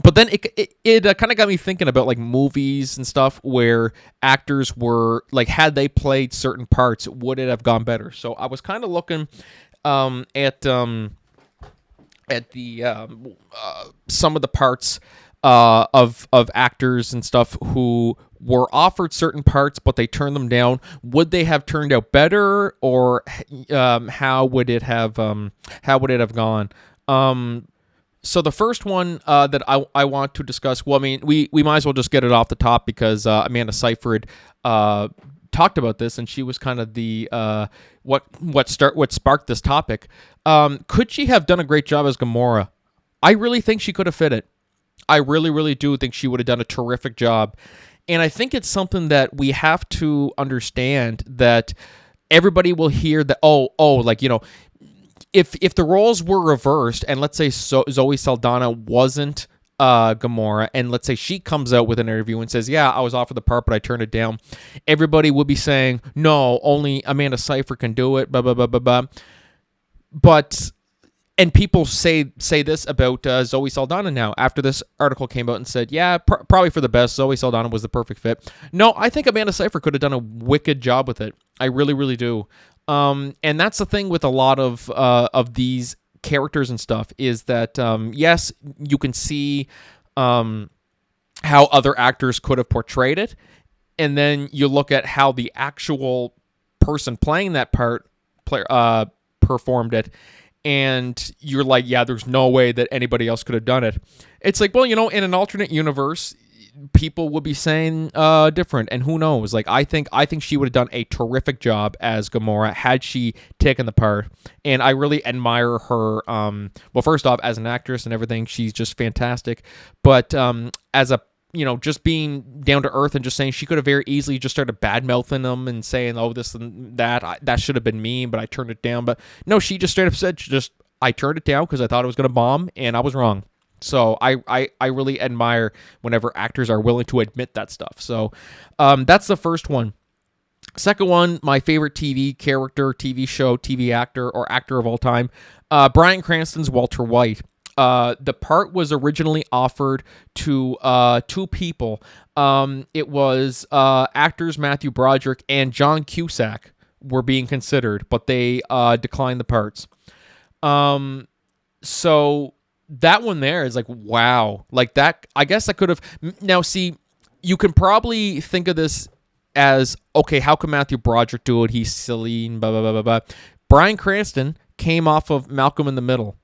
A: But then it kind of got me thinking about like movies and stuff where actors were like, had they played certain parts, would it have gone better? So I was kind of looking at the some of the parts of actors and stuff who were offered certain parts but they turned them down. Would they have turned out better, or how would it have gone? So the first one that I want to discuss, well, I mean, we might as well just get it off the top because Amanda Seyfried talked about this, and she was kind of the what sparked this topic. Could she have done a great job as Gamora? I really think she could have fit it. I really, really do think she would have done a terrific job. And I think it's something that we have to understand, that everybody will hear that, like, if the roles were reversed, and let's say Zoe Saldana wasn't Gamora, and let's say she comes out with an interview and says, yeah, I was offered the part, but I turned it down, everybody would be saying, no, only Amanda Seyfried can do it, blah, blah, blah, blah, blah. But... And people say this about Zoe Saldana now, after this article came out and said, yeah, probably for the best. Zoe Saldana was the perfect fit. No, I think Amanda Seyfried could have done a wicked job with it. I really, really do. And that's the thing with a lot of these characters and stuff, is that, yes, you can see how other actors could have portrayed it. And then you look at how the actual person playing that part performed it. And you're like, yeah, there's no way that anybody else could have done it. It's like, well, in an alternate universe, people would be saying different, and who knows? Like, I think she would have done a terrific job as Gamora had she taken the part. And I really admire her. Well, first off, as an actress and everything, she's just fantastic. But as a just being down to earth and just saying, she could have very easily just started bad mouthing them and saying, oh, this and that, that should have been me, but I turned it down. But no, she just straight up said, I turned it down because I thought it was going to bomb, and I was wrong. So I really admire whenever actors are willing to admit that stuff. So that's the first one. Second one, my favorite TV character, TV show, TV actor, or actor of all time, Bryan Cranston's Walter White. The part was originally offered to two people. It was actors Matthew Broderick and John Cusack were being considered, but they declined the parts. So that one there is like, wow. Like that, I guess I could have... Now, see, you can probably think of this as, okay, how can Matthew Broderick do it? He's silly, blah, blah, blah, blah, blah. Bryan Cranston came off of Malcolm in the Middle.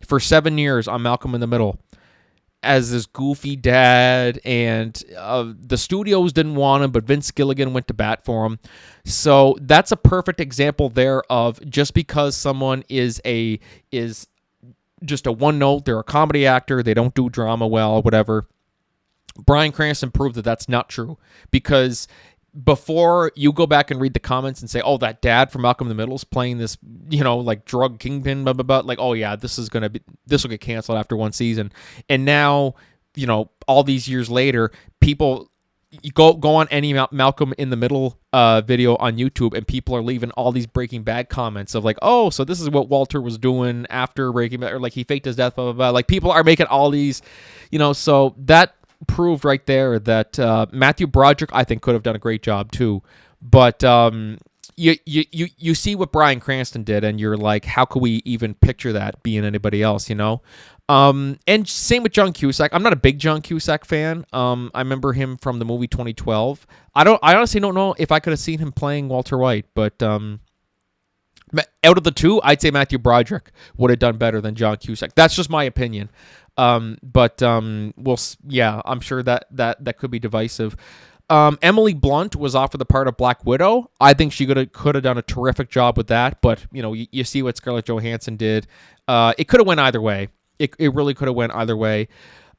A: For 7 years on Malcolm in the Middle as this goofy dad, and the studios didn't want him, but Vince Gilligan went to bat for him. So that's a perfect example there of, just because someone is just a one note, they're a comedy actor, they don't do drama well, whatever. Bryan Cranston proved that that's not true, because before you go back and read the comments and say, oh, that dad from Malcolm in the Middle is playing this, like drug kingpin, blah, blah, blah. Like, oh yeah, this will get canceled after one season. And now, all these years later, people go on any Malcolm in the Middle video on YouTube, and people are leaving all these Breaking Bad comments of like, oh, so this is what Walter was doing after Breaking Bad, or like he faked his death, blah, blah, blah. Like, people are making all these, so that proved right there that Matthew Broderick, I think, could have done a great job too. But you see what Bryan Cranston did, and you're like, how could we even picture that being anybody else, And same with John Cusack. I'm not a big John Cusack fan. I remember him from the movie 2012. I honestly don't know if I could have seen him playing Walter White, but out of the two, I'd say Matthew Broderick would have done better than John Cusack. That's just my opinion. But I'm sure that could be divisive. Emily Blunt was offered the part of Black Widow. I think she could have done a terrific job with that, but you see what Scarlett Johansson did. It could have went either way. It really could have went either way.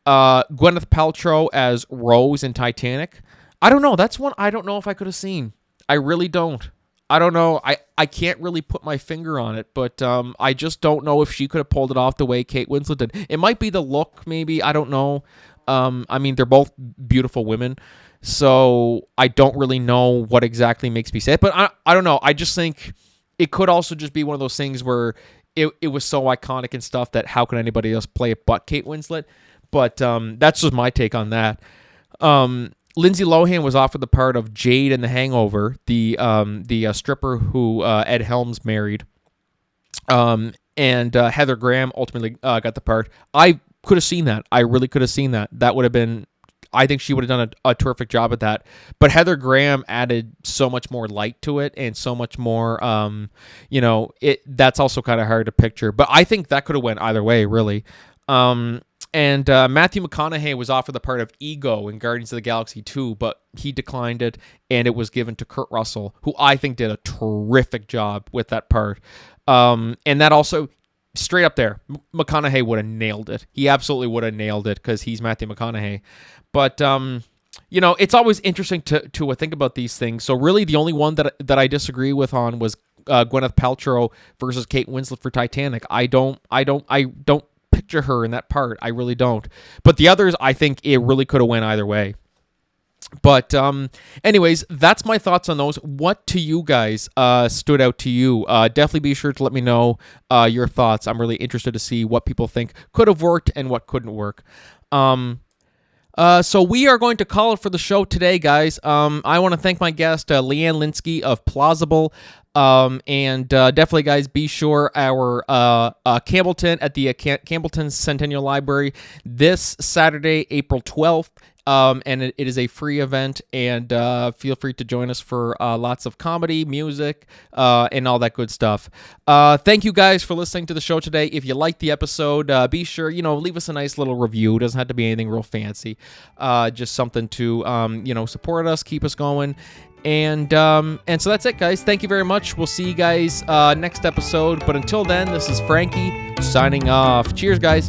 A: Gwyneth Paltrow as Rose in Titanic. I don't know. That's one I don't know if I could have seen. I really don't. I don't know. I can't really put my finger on it, but I just don't know if she could have pulled it off the way Kate Winslet did. It might be the look, maybe. I don't know. I mean, they're both beautiful women, so I don't really know what exactly makes me say it. But I don't know. I just think it could also just be one of those things where it was so iconic and stuff that how can anybody else play it but Kate Winslet? But that's just my take on that. Lindsay Lohan was offered the part of Jade in The Hangover, the stripper who Ed Helms married. And Heather Graham ultimately got the part. I could have seen that. I really could have seen that. That would have been, I think she would have done a terrific job at that. But Heather Graham added so much more light to it and so much more, that's also kind of hard to picture. But I think that could have went either way, really. And Matthew McConaughey was offered the part of Ego in Guardians of the Galaxy 2, but he declined it, and it was given to Kurt Russell, who I think did a terrific job with that part. And that also, straight up there, McConaughey would have nailed it. He absolutely would have nailed it because he's Matthew McConaughey. But, it's always interesting to think about these things. So really the only one that I disagree with on was Gwyneth Paltrow versus Kate Winslet for Titanic. I don't picture her in that part. I really don't. But the others, I think it really could have went either way. But anyways, that's my thoughts on those. What to you guys stood out to you? Definitely be sure to let me know your thoughts. I'm really interested to see what people think could have worked and what couldn't work. So we are going to call it for the show today, guys. I want to thank my guest, Leanne Linsky of Plauzzable. And definitely, guys, be sure our Campbellton at the Campbellton Centennial Library this Saturday, April 12th. And it is a free event, and feel free to join us for lots of comedy, music, and all that good stuff. Thank you guys for listening to the show today. If you liked the episode, be sure, leave us a nice little review. It doesn't have to be anything real fancy. Just something to, support us, keep us going. And so that's it, guys. Thank you very much. We'll see you guys next episode. But until then, this is Franky signing off. Cheers, guys.